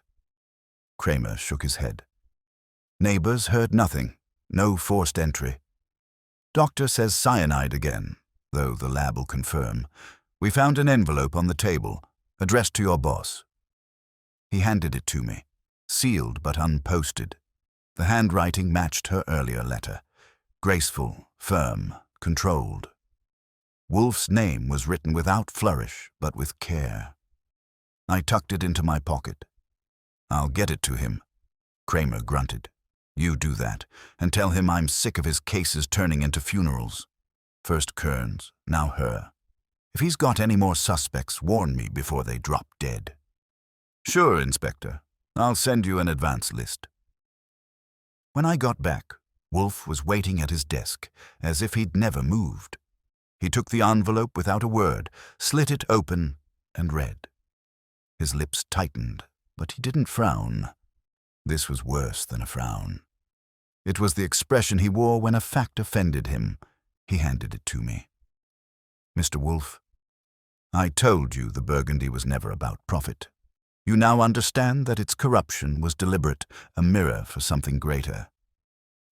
Kramer shook his head. "Neighbors heard nothing. No forced entry. Doctor says cyanide again, though the lab will confirm. We found an envelope on the table, addressed to your boss." He handed it to me, sealed but unposted. The handwriting matched her earlier letter. Graceful, firm, controlled. Wolfe's name was written without flourish, but with care. I tucked it into my pocket. "I'll get it to him," Kramer grunted. "You do that, and tell him I'm sick of his cases turning into funerals. First Kearns, now her. If he's got any more suspects, warn me before they drop dead." "Sure, Inspector. I'll send you an advance list." When I got back, Wolfe was waiting at his desk, as if he'd never moved. He took the envelope without a word, slit it open, and read. His lips tightened, but he didn't frown. This was worse than a frown. It was the expression he wore when a fact offended him. He handed it to me. Mr. Wolfe, I told you the Burgundy was never about profit. You now understand that its corruption was deliberate, a mirror for something greater.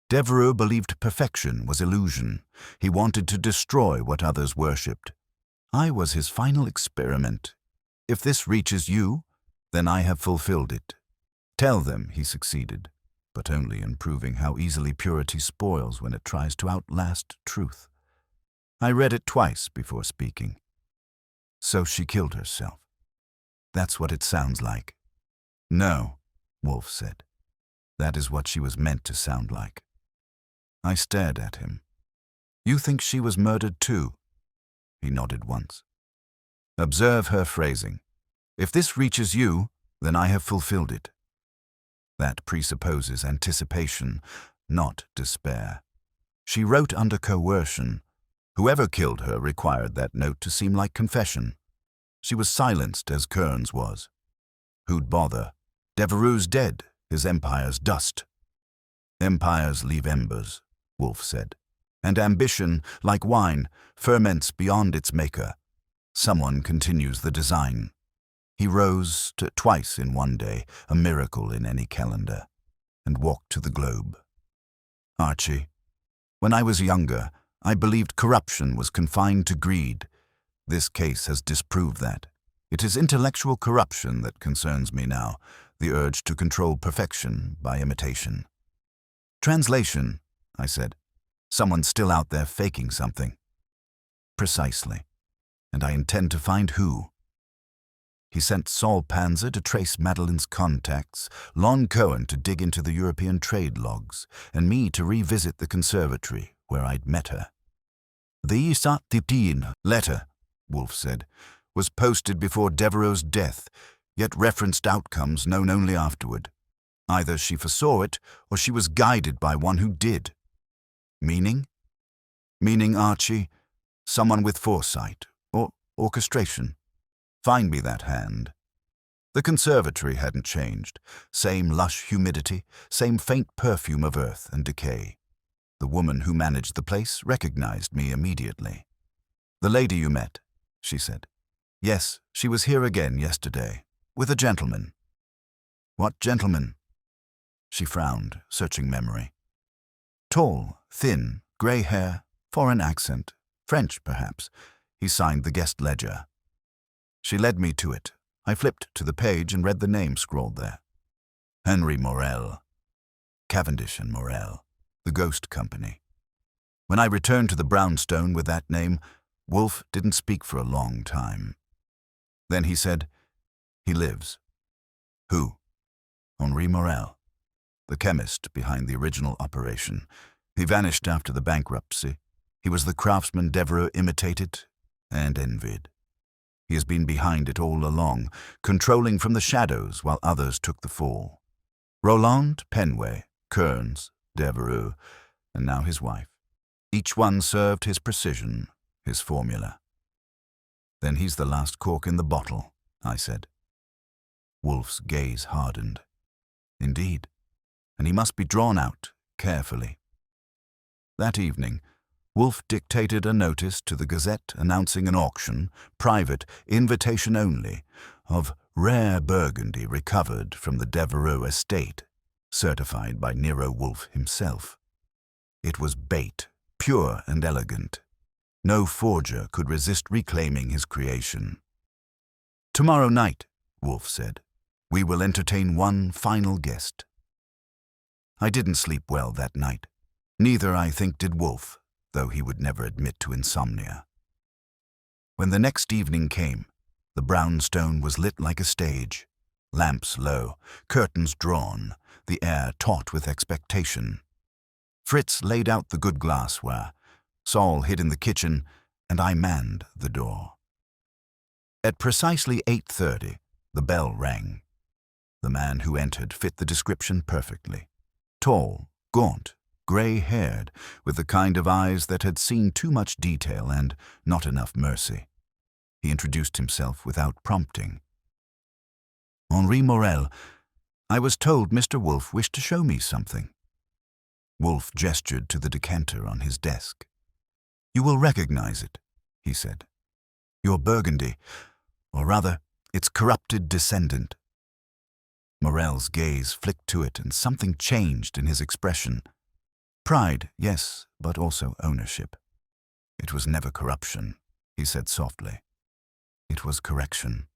Devereux believed perfection was illusion. He wanted to destroy what others worshipped. I was his final experiment. If this reaches you, then I have fulfilled it. Tell them he succeeded, but only in proving how easily purity spoils when it tries to outlast truth. I read it twice before speaking. So she killed herself. That's what it sounds like. No, Wolfe said. That is what she was meant to sound like. I stared at him. You think she was murdered too? He nodded once. Observe her phrasing. If this reaches you, then I have fulfilled it. That presupposes anticipation, not despair. She wrote under coercion. Whoever killed her required that note to seem like confession. She was silenced as Kearns was. Who'd bother? Devereux's dead, his empire's dust. Empires leave embers, Wolfe said. And ambition, like wine, ferments beyond its maker. Someone continues the design. He rose twice in one day, a miracle in any calendar, and walked to the globe. Archie, when I was younger, I believed corruption was confined to greed. This case has disproved that. It is intellectual corruption that concerns me now, the urge to control perfection by imitation. Translation, I said. Someone's still out there faking something. Precisely. And I intend to find who. He sent Saul Panzer to trace Madeleine's contacts, Lon Cohen to dig into the European trade logs, and me to revisit the conservatory where I'd met her. The Isat-Tiptin letter, Wolfe said, was posted before Devereux's death, yet referenced outcomes known only afterward. Either she foresaw it, or she was guided by one who did. Meaning? Meaning, Archie, someone with foresight, or orchestration. Find me that hand. The conservatory hadn't changed. Same lush humidity, same faint perfume of earth and decay. The woman who managed the place recognized me immediately. The lady you met, she said. Yes, she was here again yesterday, with a gentleman. What gentleman? She frowned, searching memory. Tall, thin, grey hair, foreign accent, French perhaps. He signed the guest ledger. She led me to it. I flipped to the page and read the name scrawled there. Henry Morel. Cavendish and Morel, the ghost company. When I returned to the brownstone with that name, Wolfe didn't speak for a long time. Then he said, he lives. Who? Henri Morel, the chemist behind the original operation. He vanished after the bankruptcy. He was the craftsman Devereux imitated and envied. He has been behind it all along, controlling from the shadows while others took the fall. Roland, Penway, Kearns, Devereux, and now his wife. Each one served his precision, his formula. Then he's the last cork in the bottle, I said. Wolfe's gaze hardened. Indeed, and he must be drawn out carefully. That evening, Wolfe dictated a notice to the Gazette announcing an auction, private, invitation only, of rare Burgundy recovered from the Devereux estate, certified by Nero Wolfe himself. It was bait, pure and elegant. No forger could resist reclaiming his creation. Tomorrow night, Wolfe said, we will entertain one final guest. I didn't sleep well that night. Neither, I think, did Wolfe, though he would never admit to insomnia. When the next evening came, the brownstone was lit like a stage, lamps low, curtains drawn, the air taut with expectation. Fritz laid out the good glassware, Saul hid in the kitchen, and I manned the door. At precisely 8:30, the bell rang. The man who entered fit the description perfectly. Tall, gaunt, grey-haired, with the kind of eyes that had seen too much detail and not enough mercy. He introduced himself without prompting. Henri Morel, I was told Mr. Wolfe wished to show me something. Wolfe gestured to the decanter on his desk. "You will recognize it," he said. "Your Burgundy, or rather, its corrupted descendant." Morel's gaze flicked to it, and something changed in his expression. Pride, yes, but also ownership. "It was never corruption," he said softly. "It was correction."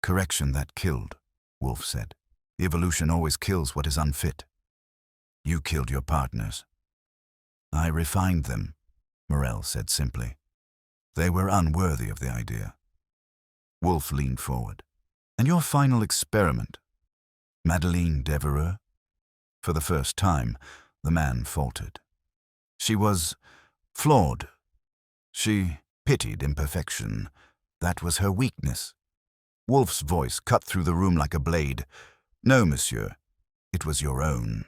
"Correction that killed," Wolfe said. "Evolution always kills what is unfit. You killed your partners." "I refined them," Morel said simply. "They were unworthy of the idea." Wolfe leaned forward. "And your final experiment? Madeleine Devereux?" For the first time, the man faltered. "She was flawed. She pitied imperfection. That was her weakness." Wolfe's voice cut through the room like a blade. "No, monsieur. It was your own."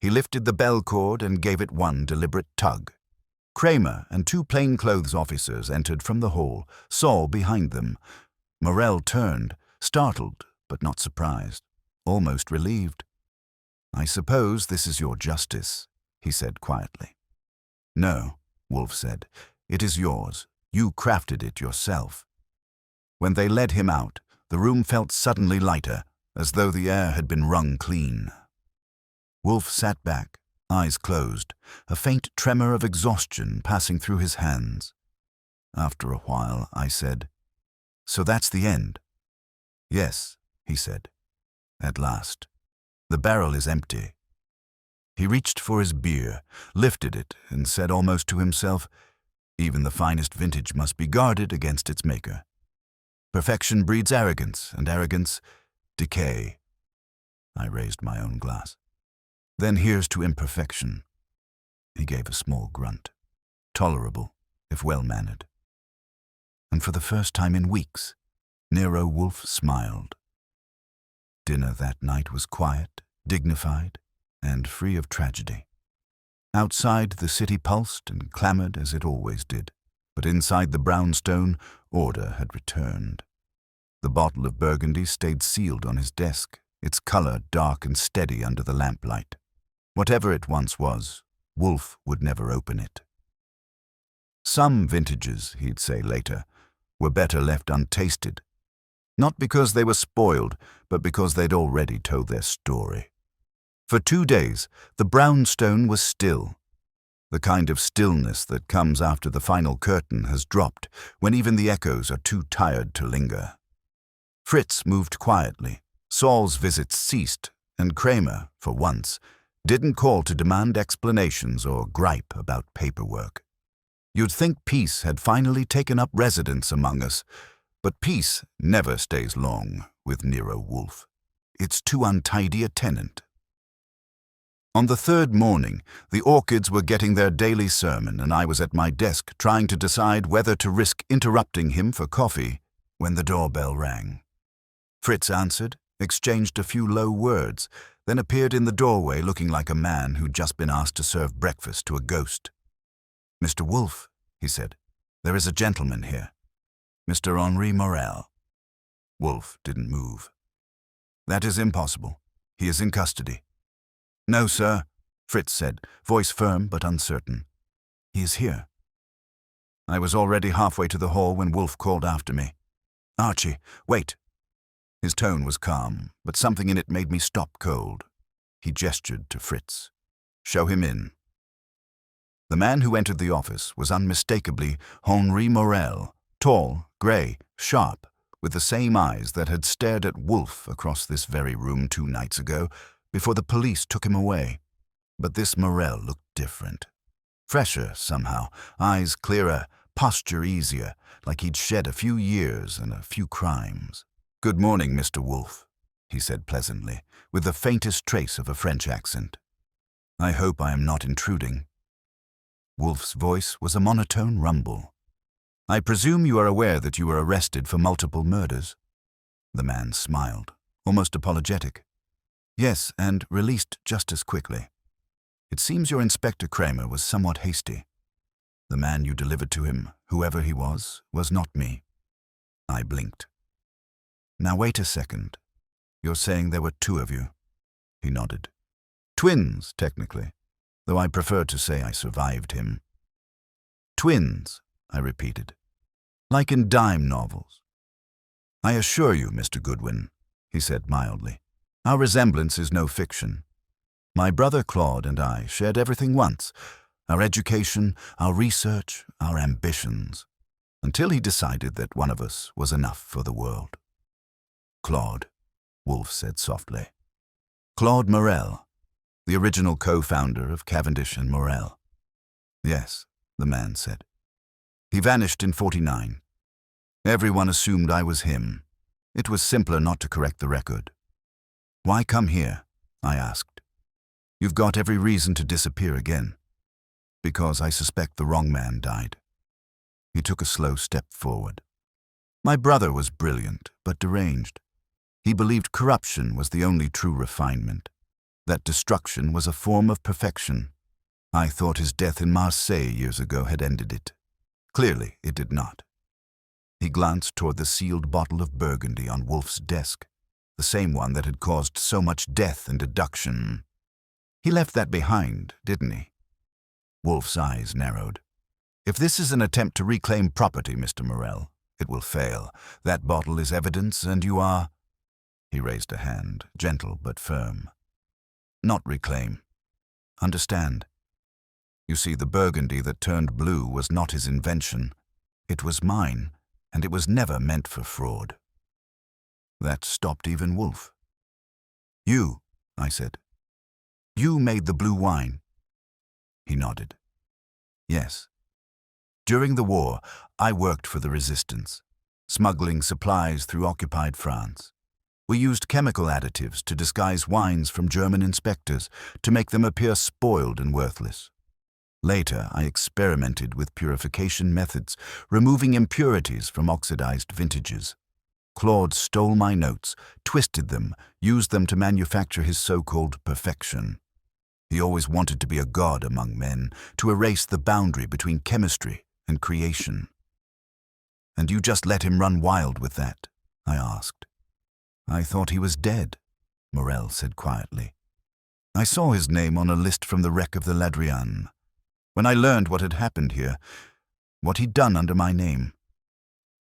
He lifted the bell cord and gave it one deliberate tug. Kramer and two plainclothes officers entered from the hall, Saul behind them. Morel turned, startled but not surprised, almost relieved. "I suppose this is your justice," he said quietly. "No," Wolfe said. "It is yours. You crafted it yourself." When they led him out, the room felt suddenly lighter, as though the air had been wrung clean. Wolfe sat back, eyes closed, a faint tremor of exhaustion passing through his hands. After a while, I said, "So that's the end?" "Yes," he said. "At last. The barrel is empty." He reached for his beer, lifted it, and said almost to himself, "Even the finest vintage must be guarded against its maker. Perfection breeds arrogance, and arrogance, decay." I raised my own glass. "Then here's to imperfection." He gave a small grunt. Tolerable, if well-mannered. And for the first time in weeks, Nero Wolfe smiled. Dinner that night was quiet, dignified, and free of tragedy. Outside, the city pulsed and clamored as it always did, but inside the brownstone, order had returned. The bottle of Burgundy stayed sealed on his desk, its color dark and steady under the lamplight. Whatever it once was, Wolfe would never open it. Some vintages, he'd say later, were better left untasted. Not because they were spoiled, but because they'd already told their story. For 2 days, the brownstone was still. The kind of stillness that comes after the final curtain has dropped, when even the echoes are too tired to linger. Fritz moved quietly. Saul's visits ceased, and Kramer, for once, didn't call to demand explanations or gripe about paperwork. You'd think peace had finally taken up residence among us, but peace never stays long with Nero Wolfe. It's too untidy a tenant. On the third morning, the orchids were getting their daily sermon, and I was at my desk trying to decide whether to risk interrupting him for coffee when the doorbell rang. Fritz answered, exchanged a few low words, then appeared in the doorway looking like a man who'd just been asked to serve breakfast to a ghost. "Mr. Wolfe," he said, "there is a gentleman here. Mr. Henri Morel." Wolfe didn't move. "That is impossible. He is in custody." "No, sir," Fritz said, voice firm but uncertain. "He is here." I was already halfway to the hall when Wolfe called after me. "Archie, wait." His tone was calm, but something in it made me stop cold. He gestured to Fritz. "Show him in." The man who entered the office was unmistakably Henri Morel, tall, grey, sharp, with the same eyes that had stared at Wolfe across this very room 2 nights ago, before the police took him away. But this Morel looked different. Fresher, somehow, eyes clearer, posture easier, like he'd shed a few years and a few crimes. "Good morning, Mr. Wolfe," he said pleasantly, with the faintest trace of a French accent. "I hope I am not intruding." Wolfe's voice was a monotone rumble. "I presume you are aware that you were arrested for multiple murders?" The man smiled, almost apologetic. "Yes, and released just as quickly. It seems your Inspector Kramer was somewhat hasty. The man you delivered to him, whoever he was not me." I blinked. "Now wait a second. You're saying there were 2 of you?" He nodded. Twins, technically, though I prefer to say I survived him. Twins, I repeated, like in dime novels. I assure you, Mr. Goodwin, he said mildly, our resemblance is no fiction. My brother Claude and I shared everything once, our education, our research, our ambitions, until he decided that one of us was enough for the world. Claude, Wolfe said softly. Claude Morel, the original co-founder of Cavendish and Morel. Yes, the man said. He vanished in '49. Everyone assumed I was him. It was simpler not to correct the record. Why come here? I asked. You've got every reason to disappear again. Because I suspect the wrong man died. He took a slow step forward. My brother was brilliant, but deranged. He believed corruption was the only true refinement, that destruction was a form of perfection. I thought his death in Marseille years ago had ended it. Clearly, it did not. He glanced toward the sealed bottle of Burgundy on Wolfe's desk, the same one that had caused so much death and deduction. He left that behind, didn't he? Wolfe's eyes narrowed. If this is an attempt to reclaim property, Mr. Morel, it will fail. That bottle is evidence, and you are... He raised a hand, gentle but firm. Not reclaim. Understand. You see, the Burgundy that turned blue was not his invention. It was mine, and it was never meant for fraud. That stopped even Wolfe. You, I said. You made the blue wine. He nodded. Yes. During the war, I worked for the resistance, smuggling supplies through occupied France. We used chemical additives to disguise wines from German inspectors to make them appear spoiled and worthless. Later, I experimented with purification methods, removing impurities from oxidized vintages. Claude stole my notes, twisted them, used them to manufacture his so-called perfection. He always wanted to be a god among men, to erase the boundary between chemistry and creation. And you just let him run wild with that? I asked. I thought he was dead, Morel said quietly. I saw his name on a list from the wreck of the Ladrian. When I learned what had happened here, what he'd done under my name,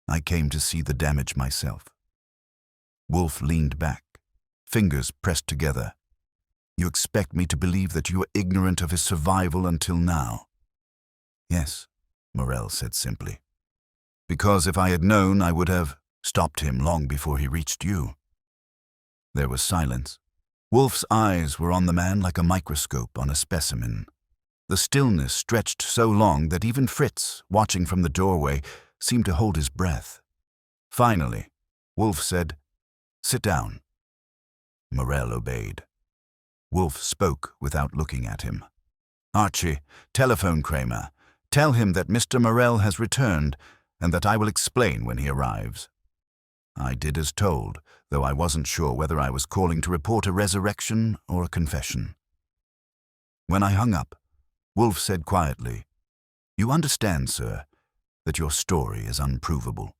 I came to see the damage myself. Wolfe leaned back, fingers pressed together. You expect me to believe that you were ignorant of his survival until now? Yes, Morel said simply. Because if I had known, I would have stopped him long before he reached you. There was silence. Wolfe's eyes were on the man like a microscope on a specimen. The stillness stretched so long that even Fritz, watching from the doorway, seemed to hold his breath. Finally, Wolfe said, "Sit down." Morel obeyed. Wolfe spoke without looking at him. "Archie, telephone Kramer. Tell him that Mr. Morel has returned and that I will explain when he arrives." I did as told, though I wasn't sure whether I was calling to report a resurrection or a confession. When I hung up, Wolfe said quietly, "You understand, sir, that your story is unprovable.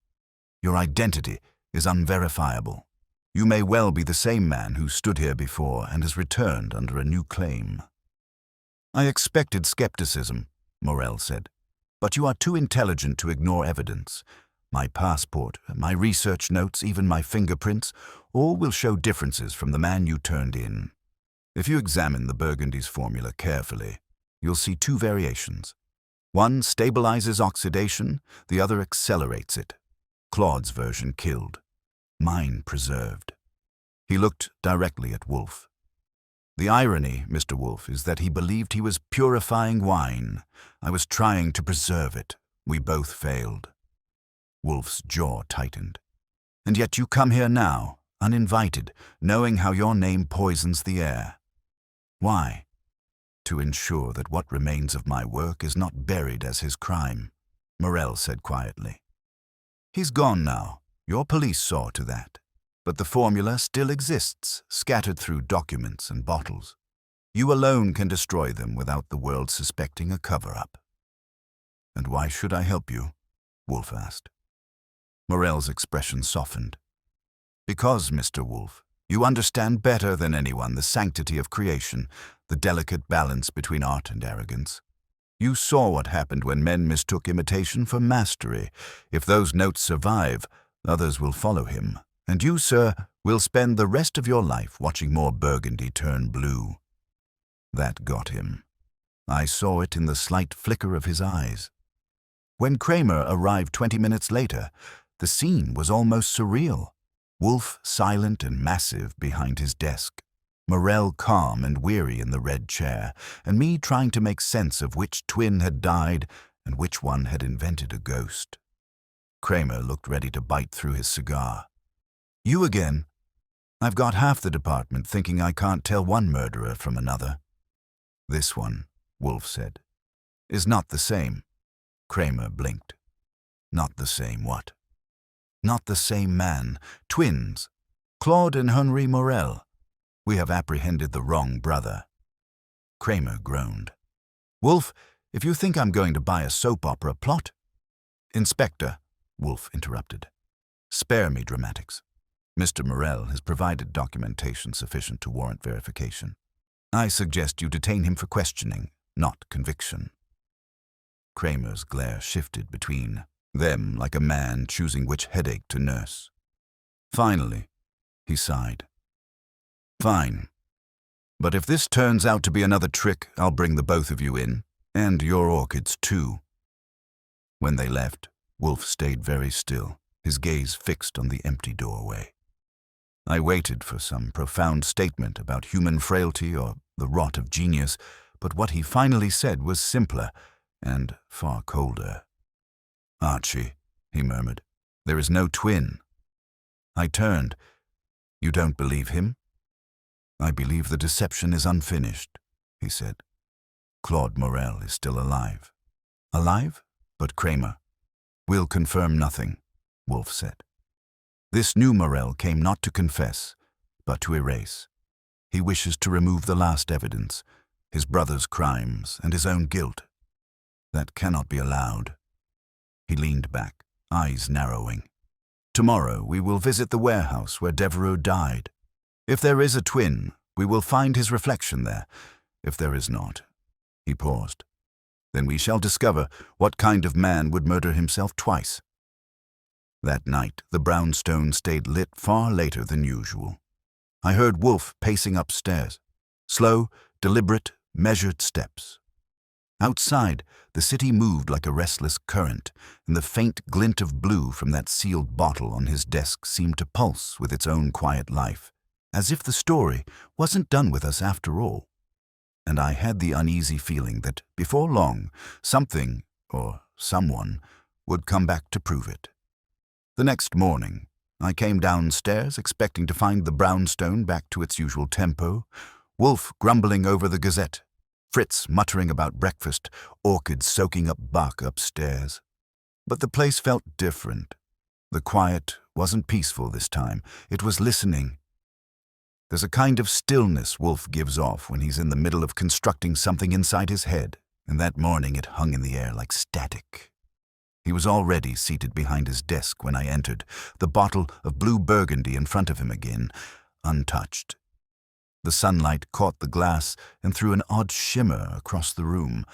Your identity is unverifiable. You may well be the same man who stood here before and has returned under a new claim." "I expected skepticism," Morel said, "but you are too intelligent to ignore evidence. My passport, my research notes, even my fingerprints, all will show differences from the man you turned in. If you examine the Burgundy's formula carefully, you'll see two variations. One stabilizes oxidation, the other accelerates it. Claude's version killed. Mine preserved." He looked directly at Wolfe. "The irony, Mr. Wolfe, is that he believed he was purifying wine. I was trying to preserve it. We both failed." Wolfe's jaw tightened. "And yet you come here now, uninvited, knowing how your name poisons the air. Why? To ensure that what remains of my work is not buried as his crime," Morel said quietly. "He's gone now. Your police saw to that. But the formula still exists, scattered through documents and bottles. You alone can destroy them without the world suspecting a cover-up." "And why should I help you?" Wolfe asked. Morel's expression softened. "Because, Mr. Wolfe, you understand better than anyone the sanctity of creation, the delicate balance between art and arrogance. You saw what happened when men mistook imitation for mastery. If those notes survive, others will follow him, and you, sir, will spend the rest of your life watching more Burgundy turn blue. That got him. I saw it in the slight flicker of his eyes. When Kramer arrived 20 minutes later, the scene was almost surreal. Wolfe silent and massive behind his desk, Morel calm and weary in the red chair, and me trying to make sense of which twin had died and which one had invented a ghost. Kramer looked ready to bite through his cigar. You again? I've got half the department thinking I can't tell one murderer from another. This one, Wolfe said, is not the same. Kramer blinked. Not the same what? Not the same man. Twins. Claude and Henri Morel. We have apprehended the wrong brother. Kramer groaned. Wolfe, if you think I'm going to buy a soap opera plot— Inspector, Wolfe interrupted. Spare me dramatics. Mr. Morel has provided documentation sufficient to warrant verification. I suggest you detain him for questioning, not conviction. Kramer's glare shifted between them like a man choosing which headache to nurse. Finally, he sighed. Fine. But if this turns out to be another trick, I'll bring the both of you in, and your orchids too. When they left, Wolfe stayed very still, his gaze fixed on the empty doorway. I waited for some profound statement about human frailty or the rot of genius, but what he finally said was simpler and far colder. Archie, he murmured, there is no twin. I turned. You don't believe him? I believe the deception is unfinished, he said. Claude Morel is still alive. Alive? But Kramer. We'll confirm nothing, Wolfe said. This new Morel came not to confess, but to erase. He wishes to remove the last evidence, his brother's crimes and his own guilt. That cannot be allowed. He leaned back, eyes narrowing. Tomorrow we will visit the warehouse where Devereux died. If there is a twin, we will find his reflection there. If there is not— He paused. Then we shall discover what kind of man would murder himself twice. That night, the brownstone stayed lit far later than usual. I heard Wolfe pacing upstairs, slow, deliberate, measured steps. Outside, the city moved like a restless current, and the faint glint of blue from that sealed bottle on his desk seemed to pulse with its own quiet life, as if the story wasn't done with us after all. And I had the uneasy feeling that, before long, something, or someone, would come back to prove it. The next morning, I came downstairs expecting to find the brownstone back to its usual tempo, Wolfe grumbling over the Gazette, Fritz muttering about breakfast, orchids soaking up Bach upstairs. But the place felt different. The quiet wasn't peaceful this time. It was listening. There's a kind of stillness Wolfe gives off when he's in the middle of constructing something inside his head, and that morning it hung in the air like static. He was already seated behind his desk when I entered, the bottle of blue Burgundy in front of him again, untouched. The sunlight caught the glass and threw an odd shimmer across the room,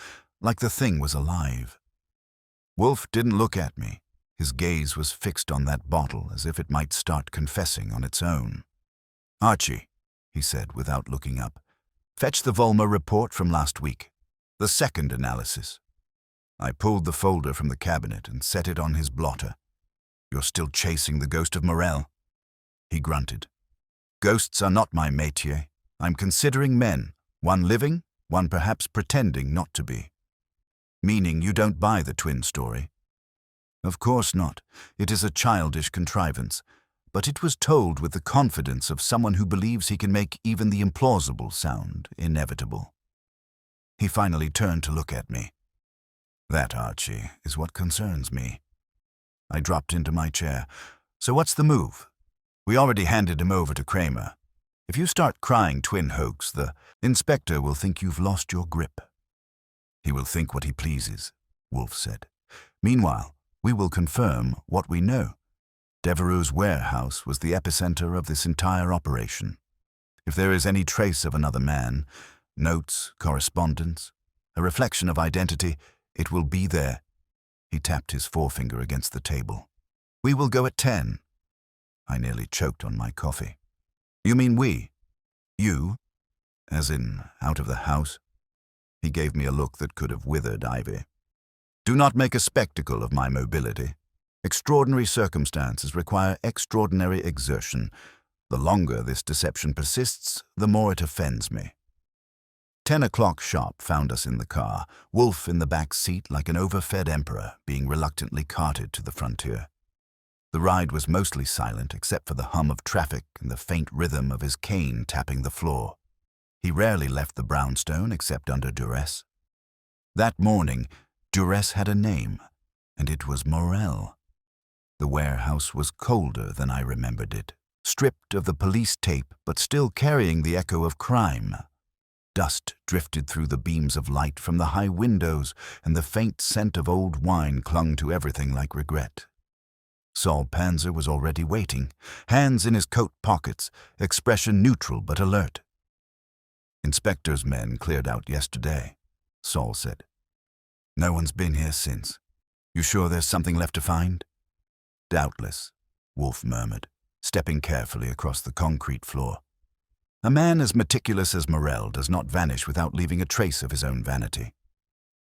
like the thing was alive. Wolfe didn't look at me. His gaze was fixed on that bottle as if it might start confessing on its own. Archie, he said without looking up, fetch the Volmer report from last week, the second analysis. I pulled the folder from the cabinet and set it on his blotter. You're still chasing the ghost of Morel? He grunted. Ghosts are not my métier. I'm considering men, one living, one perhaps pretending not to be. Meaning you don't buy the twin story? Of course not. It is a childish contrivance, but it was told with the confidence of someone who believes he can make even the implausible sound inevitable. He finally turned to look at me. That, Archie, is what concerns me. I dropped into my chair. So what's the move? We already handed him over to Kramer. If you start crying twin hoax, the inspector will think you've lost your grip. He will think what he pleases, Wolfe said. Meanwhile, we will confirm what we know. Devereux's warehouse was the epicenter of this entire operation. If there is any trace of another man, Notes, correspondence, a reflection of identity. It will be there. He tapped his forefinger against the table. We will go at 10. I nearly choked on my coffee. You mean we? You? As in, out of the house? He gave me a look that could have withered ivy. Do not make a spectacle of my mobility. Extraordinary circumstances require extraordinary exertion. The longer this deception persists, the more it offends me. 10 o'clock sharp found us in the car, Wolfe in the back seat like an overfed emperor being reluctantly carted to the frontier. The ride was mostly silent except for the hum of traffic and the faint rhythm of his cane tapping the floor. He rarely left the brownstone except under duress. That morning, duress had a name, and it was Morel. The warehouse was colder than I remembered it, stripped of the police tape but still carrying the echo of crime. Dust drifted through the beams of light from the high windows, and the faint scent of old wine clung to everything like regret. Saul Panzer was already waiting, hands in his coat pockets, expression neutral but alert. Inspector's men cleared out yesterday, Saul said. No one's been here since. You sure there's something left to find? Doubtless, Wolfe murmured, stepping carefully across the concrete floor. A man as meticulous as Morel does not vanish without leaving a trace of his own vanity.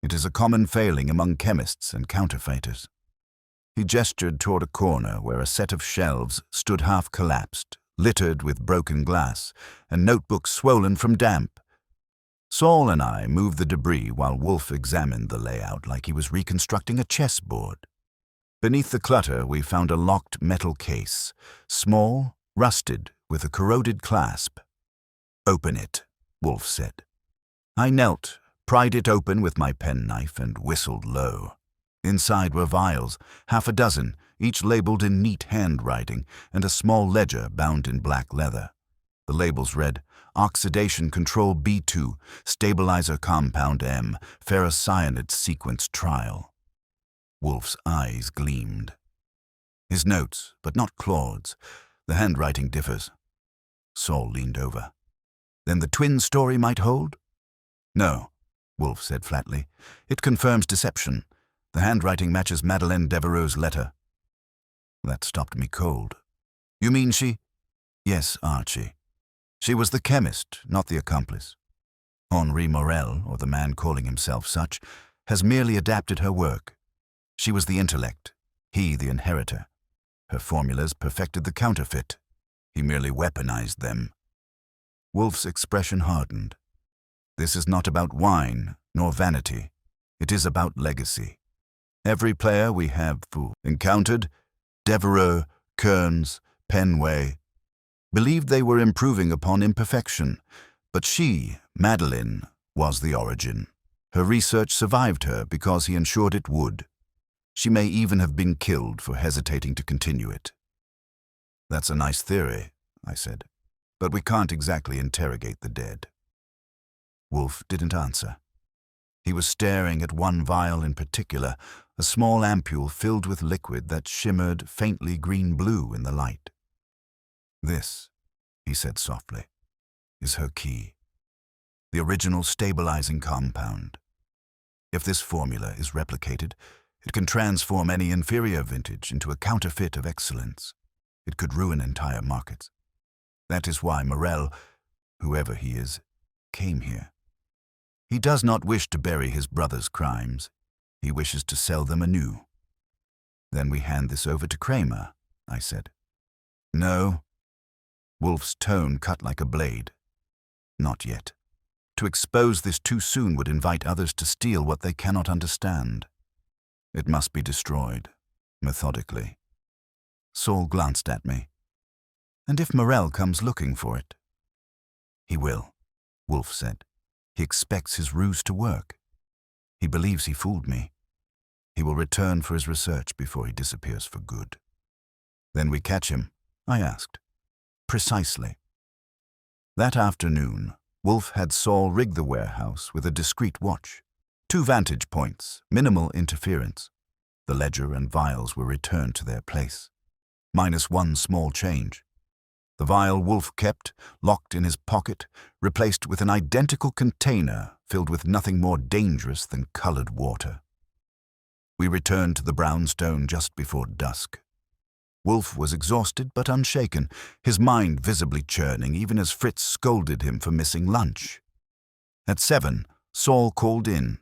It is a common failing among chemists and counterfeiters. He gestured toward a corner where a set of shelves stood half collapsed, littered with broken glass, and notebooks swollen from damp. Saul and I moved the debris while Wolfe examined the layout like he was reconstructing a chessboard. Beneath the clutter, we found a locked metal case, small, rusted, with a corroded clasp. Open it, Wolfe said. I knelt, pried it open with my penknife, and whistled low. Inside were vials, half a dozen, each labeled in neat handwriting, and a small ledger bound in black leather. The labels read, Oxidation Control B2, Stabilizer Compound M, Ferrocyanide Sequence Trial. Wolfe's eyes gleamed. His notes, but not Claude's. The handwriting differs. Saul leaned over. Then the twin story might hold? No, Wolfe said flatly. It confirms deception. The handwriting matches Madeleine Devereux's letter. That stopped me cold. You mean she? Yes, Archie. She was the chemist, not the accomplice. Henri Morel, or the man calling himself such, has merely adapted her work. She was the intellect, he the inheritor. Her formulas perfected the counterfeit. He merely weaponized them. Wolfe's expression hardened. This is not about wine, nor vanity. It is about legacy. Every player we have encountered, Devereux, Kearns, Penway, believed they were improving upon imperfection, but she, Madeleine, was the origin. Her research survived her because he ensured it would. She may even have been killed for hesitating to continue it. That's a nice theory, I said, but we can't exactly interrogate the dead. Wolfe didn't answer. He was staring at one vial in particular, a small ampule filled with liquid that shimmered faintly green-blue in the light. This, he said softly, is her key. The original stabilizing compound. If this formula is replicated, it can transform any inferior vintage into a counterfeit of excellence. It could ruin entire markets. That is why Morel, whoever he is, came here. He does not wish to bury his brother's crimes. He wishes to sell them anew. Then we hand this over to Kramer, I said. No. Wolfe's tone cut like a blade. Not yet. To expose this too soon would invite others to steal what they cannot understand. It must be destroyed, methodically. Saul glanced at me. And if Morel comes looking for it? He will, Wolfe said. He expects his ruse to work. He believes he fooled me. He will return for his research before he disappears for good. Then we catch him, I asked. Precisely. That afternoon, Wolfe had Saul rig the warehouse with a discreet watch. 2 vantage points, minimal interference. The ledger and vials were returned to their place, minus one small change. The vial Wolfe kept, locked in his pocket, replaced with an identical container filled with nothing more dangerous than colored water. We returned to the brownstone just before dusk. Wolfe was exhausted but unshaken, his mind visibly churning even as Fritz scolded him for missing lunch. At 7, Saul called in.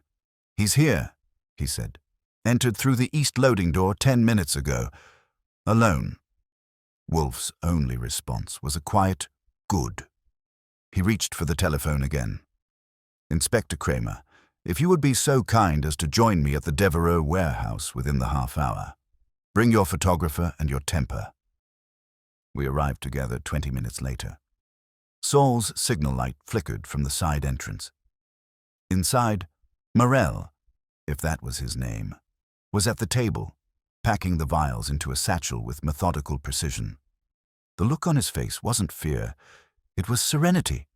"He's here," he said. "Entered through the east loading door 10 minutes ago. Alone." Wolfe's only response was a quiet, "Good." He reached for the telephone again. "Inspector Kramer, if you would be so kind as to join me at the Devereux warehouse within the half-hour. Bring your photographer and your temper." We arrived together 20 minutes later. Saul's signal light flickered from the side entrance. Inside, Morel, if that was his name, was at the table, packing the vials into a satchel with methodical precision. The look on his face wasn't fear, it was serenity.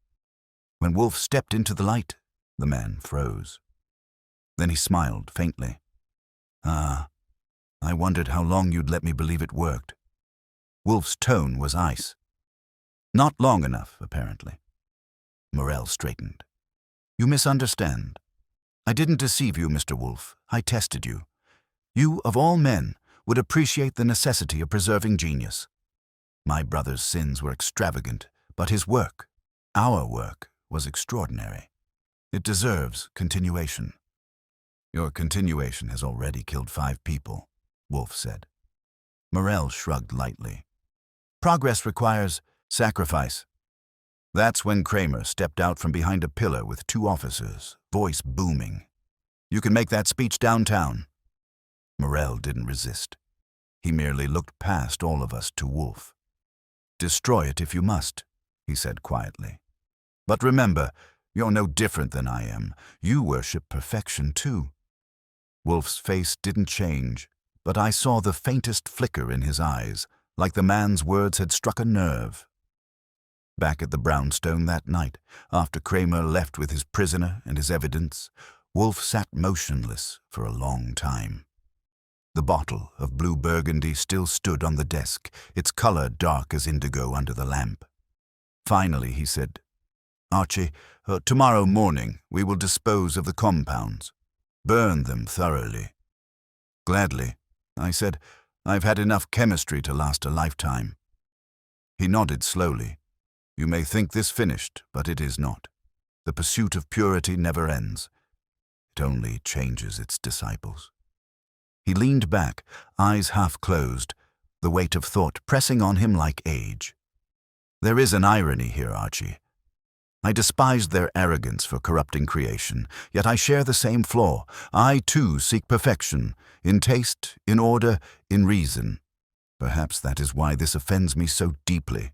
When Wolfe stepped into the light, the man froze. Then he smiled faintly. "Ah, I wondered how long you'd let me believe it worked." Wolfe's tone was ice. "Not long enough, apparently." Morel straightened. "You misunderstand. I didn't deceive you, Mr. Wolfe. I tested you. You, of all men, would appreciate the necessity of preserving genius. My brother's sins were extravagant, but his work, our work, was extraordinary. It deserves continuation." "Your continuation has already killed 5 people, Wolfe said. Morel shrugged lightly. "Progress requires sacrifice." That's when Kramer stepped out from behind a pillar with 2 officers, voice booming. "You can make that speech downtown." Morel didn't resist. He merely looked past all of us to Wolfe. "Destroy it if you must," he said quietly. "But remember, you're no different than I am. You worship perfection too." Wolfe's face didn't change, but I saw the faintest flicker in his eyes, like the man's words had struck a nerve. Back at the brownstone that night, after Kramer left with his prisoner and his evidence, Wolfe sat motionless for a long time. The bottle of blue burgundy still stood on the desk, its color dark as indigo under the lamp. Finally he said, "Archie, tomorrow morning we will dispose of the compounds. Burn them thoroughly." "Gladly," I said. "I've had enough chemistry to last a lifetime." He nodded slowly. "You may think this finished, but it is not. The pursuit of purity never ends. It only changes its disciples." He leaned back, eyes half closed, the weight of thought pressing on him like age. "There is an irony here, Archie. I despised their arrogance for corrupting creation, yet I share the same flaw. I, too, seek perfection, in taste, in order, in reason. Perhaps that is why this offends me so deeply.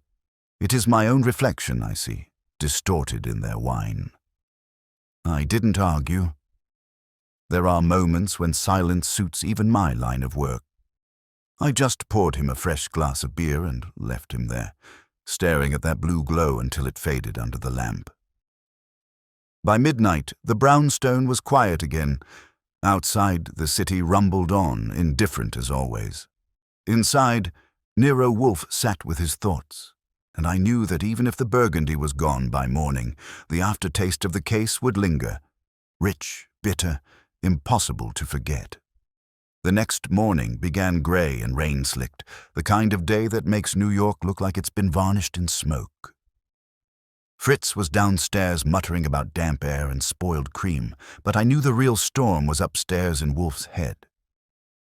It is my own reflection, I see, distorted in their wine." I didn't argue. There are moments when silence suits even my line of work. I just poured him a fresh glass of beer and left him there, staring at that blue glow until it faded under the lamp. By midnight, the brownstone was quiet again. Outside, the city rumbled on, indifferent as always. Inside, Nero Wolfe sat with his thoughts, and I knew that even if the Burgundy was gone by morning, the aftertaste of the case would linger, rich, bitter, impossible to forget. The next morning began gray and rain-slicked, the kind of day that makes New York look like it's been varnished in smoke. Fritz was downstairs muttering about damp air and spoiled cream, but I knew the real storm was upstairs in Wolfe's head.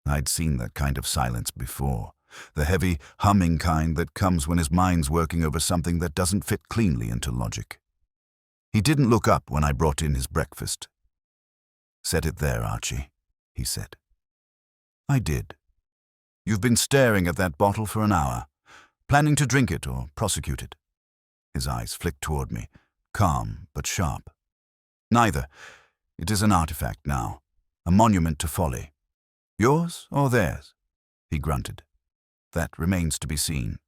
I'd seen that kind of silence before, the heavy, humming kind that comes when his mind's working over something that doesn't fit cleanly into logic. He didn't look up when I brought in his breakfast. "Set it there, Archie," he said. I did. "You've been staring at that bottle for an hour, planning to drink it or prosecute it." His eyes flicked toward me, calm but sharp. "Neither. It is an artifact now, a monument to folly. Yours or theirs?" he grunted. "That remains to be seen."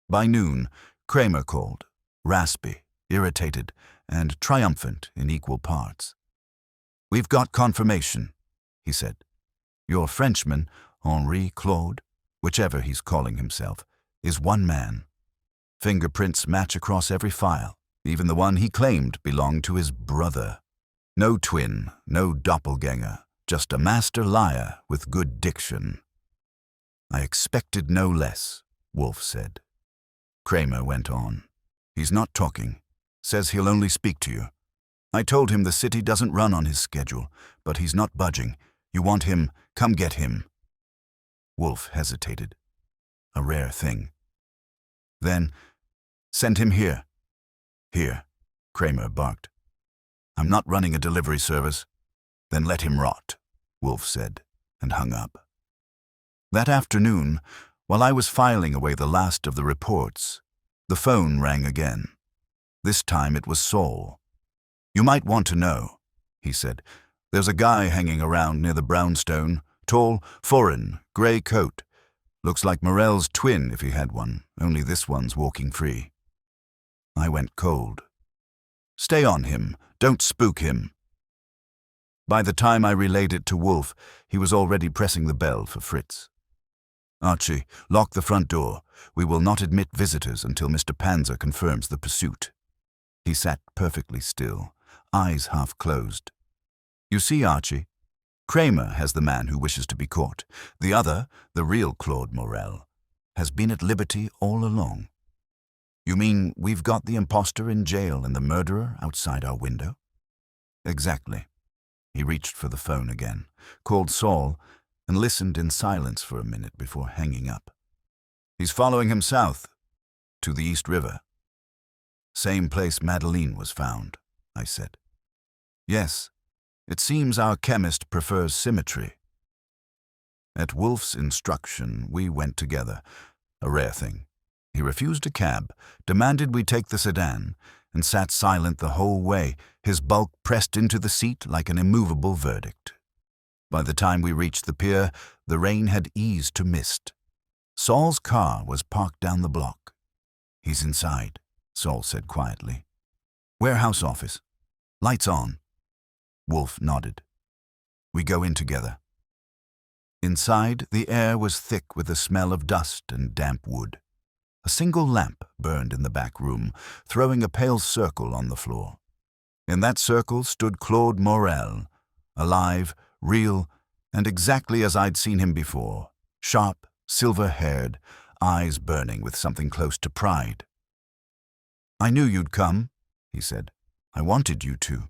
By noon, Kramer called, raspy, irritated, and triumphant in equal parts. "We've got confirmation," he said. "Your Frenchman, Henri Claude, whichever he's calling himself, is one man. Fingerprints match across every file, even the one he claimed belonged to his brother. No twin, no doppelganger, just a master liar with good diction. I expected no less, Wolfe said. Kramer went on. He's not talking. Says he'll only speak to you. I told him the city doesn't run on his schedule, but he's not budging. You want him, come get him. Wolfe hesitated. A rare thing. Then, send him here. Here, Kramer barked. I'm not running a delivery service. Then let him rot, Wolfe said, and hung up. That afternoon, while I was filing away the last of the reports, the phone rang again. This time it was Saul. You might want to know, he said. There's a guy hanging around near the brownstone, tall, foreign, grey coat. Looks like Morell's twin if he had one, only this one's walking free. I went cold. Stay on him, don't spook him. By the time I relayed it to Wolfe, he was already pressing the bell for Fritz. Archie, lock the front door. We will not admit visitors until Mr. Panzer confirms the pursuit. He sat perfectly still, eyes half closed. You see, Archie, Kramer has the man who wishes to be caught. The other, the real Claude Morel, has been at liberty all along. You mean we've got the imposter in jail and the murderer outside our window? Exactly. He reached for the phone again, called Saul, and listened in silence for a minute before hanging up. He's following him south, to the East River. Same place Madeleine was found, I said. Yes, it seems our chemist prefers symmetry. At Wolfe's instruction, we went together, a rare thing. He refused a cab, demanded we take the sedan, and sat silent the whole way, his bulk pressed into the seat like an immovable verdict. By the time we reached the pier, the rain had eased to mist. Saul's car was parked down the block. He's inside, Saul said quietly. Warehouse office. Lights on. Wolfe nodded. We go in together. Inside, the air was thick with the smell of dust and damp wood. A single lamp burned in the back room, throwing a pale circle on the floor. In that circle stood Claude Morel, alive, real, and exactly as I'd seen him before, sharp, silver-haired, eyes burning with something close to pride. I knew you'd come, he said. I wanted you to.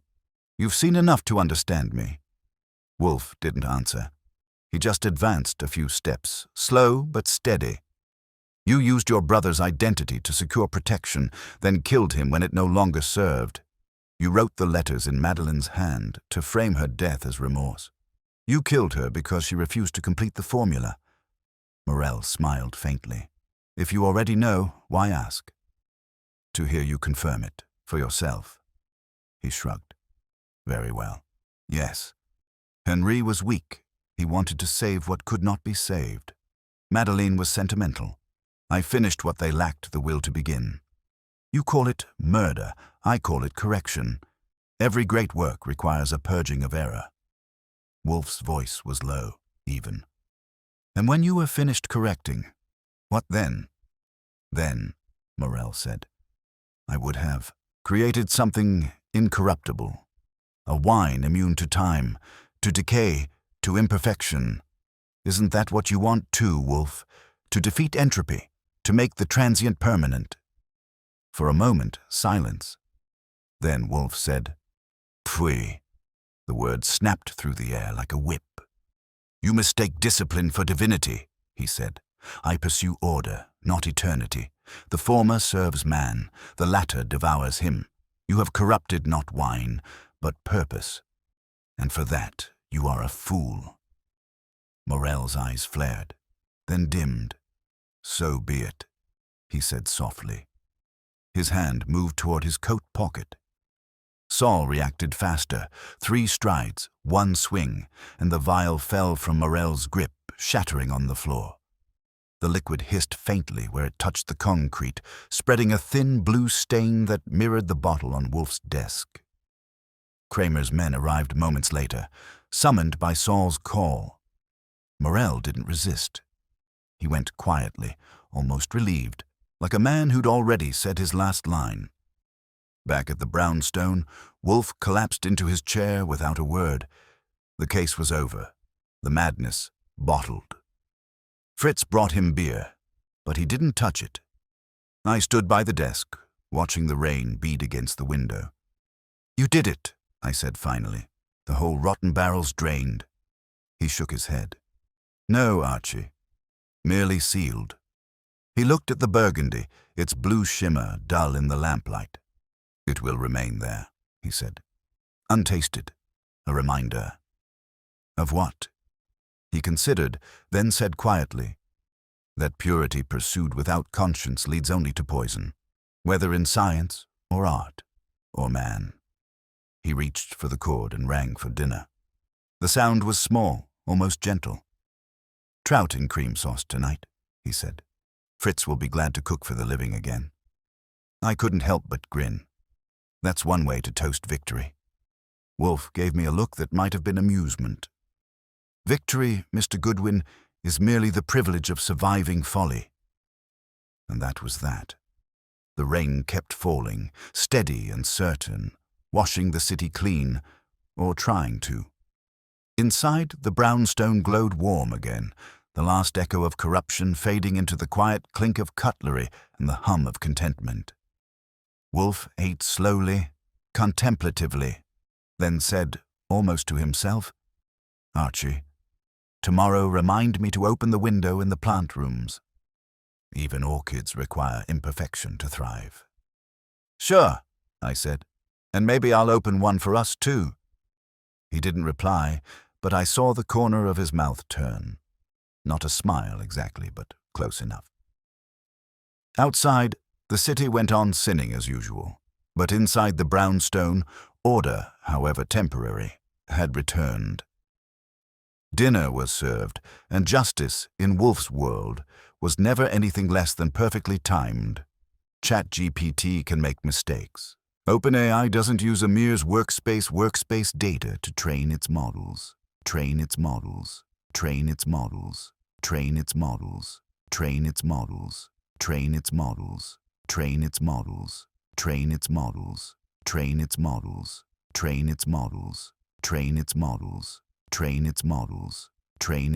You've seen enough to understand me. Wolfe didn't answer. He just advanced a few steps, slow but steady. You used your brother's identity to secure protection, then killed him when it no longer served. You wrote the letters in Madeleine's hand to frame her death as remorse. You killed her because she refused to complete the formula. Morel smiled faintly. If you already know, why ask? To hear you confirm it, for yourself. He shrugged. Very well. Yes. Henri was weak. He wanted to save what could not be saved. Madeleine was sentimental. I finished what they lacked the will to begin. You call it murder. I call it correction. Every great work requires a purging of error. Wolfe's voice was low, even. And when you were finished correcting, what then? Then, Morel said, I would have created something incorruptible. A wine immune to time, to decay, to imperfection. Isn't that what you want too, Wolfe? To defeat entropy, to make the transient permanent. For a moment, silence. Then Wolfe said, Pfui. The word snapped through the air like a whip. You mistake discipline for divinity, he said. I pursue order, not eternity. The former serves man, the latter devours him. You have corrupted not wine, but purpose. And for that, you are a fool. Morel's eyes flared, then dimmed. So be it, he said softly. His hand moved toward his coat pocket. Saul reacted faster. 3 strides, 1 swing, and the vial fell from Morel's grip, shattering on the floor. The liquid hissed faintly where it touched the concrete, spreading a thin blue stain that mirrored the bottle on Wolfe's desk. Kramer's men arrived moments later, summoned by Saul's call. Morel didn't resist. He went quietly, almost relieved, like a man who'd already said his last line. Back at the brownstone, Wolfe collapsed into his chair without a word. The case was over. The madness bottled. Fritz brought him beer, but he didn't touch it. I stood by the desk, watching the rain beat against the window. "You did it," I said finally. "The whole rotten barrel's drained." He shook his head. "No, Archie. Merely sealed." He looked at the Burgundy, its blue shimmer dull in the lamplight. "It will remain there," he said. "Untasted. A reminder." "Of what?" He considered, then said quietly, "That purity pursued without conscience leads only to poison, whether in science or art or man." He reached for the cord and rang for dinner. The sound was small, almost gentle. "Trout in cream sauce tonight," he said. "Fritz will be glad to cook for the living again." I couldn't help but grin. That's one way to toast victory. Wolfe gave me a look that might have been amusement. "Victory, Mr. Goodwin, is merely the privilege of surviving folly." And that was that. The rain kept falling, steady and certain, washing the city clean, or trying to. Inside, the brownstone glowed warm again, the last echo of corruption fading into the quiet clink of cutlery and the hum of contentment. Wolfe ate slowly, contemplatively, then said, almost to himself, "Archie, tomorrow remind me to open the window in the plant rooms. Even orchids require imperfection to thrive." "Sure," I said, "and maybe I'll open one for us too." He didn't reply, but I saw the corner of his mouth turn. Not a smile exactly, but close enough. Outside, the city went on sinning as usual, but inside the brownstone, order, however temporary, had returned. Dinner was served, and justice, in Wolfe's world, was never anything less than perfectly timed. ChatGPT can make mistakes. OpenAI doesn't use Amir's workspace data to train its models. Train its models. Train its models. Train its models. Train its models. Train its models. Train its models. Train its models. Train its models. Train its models. Train its models. Train its models. Train its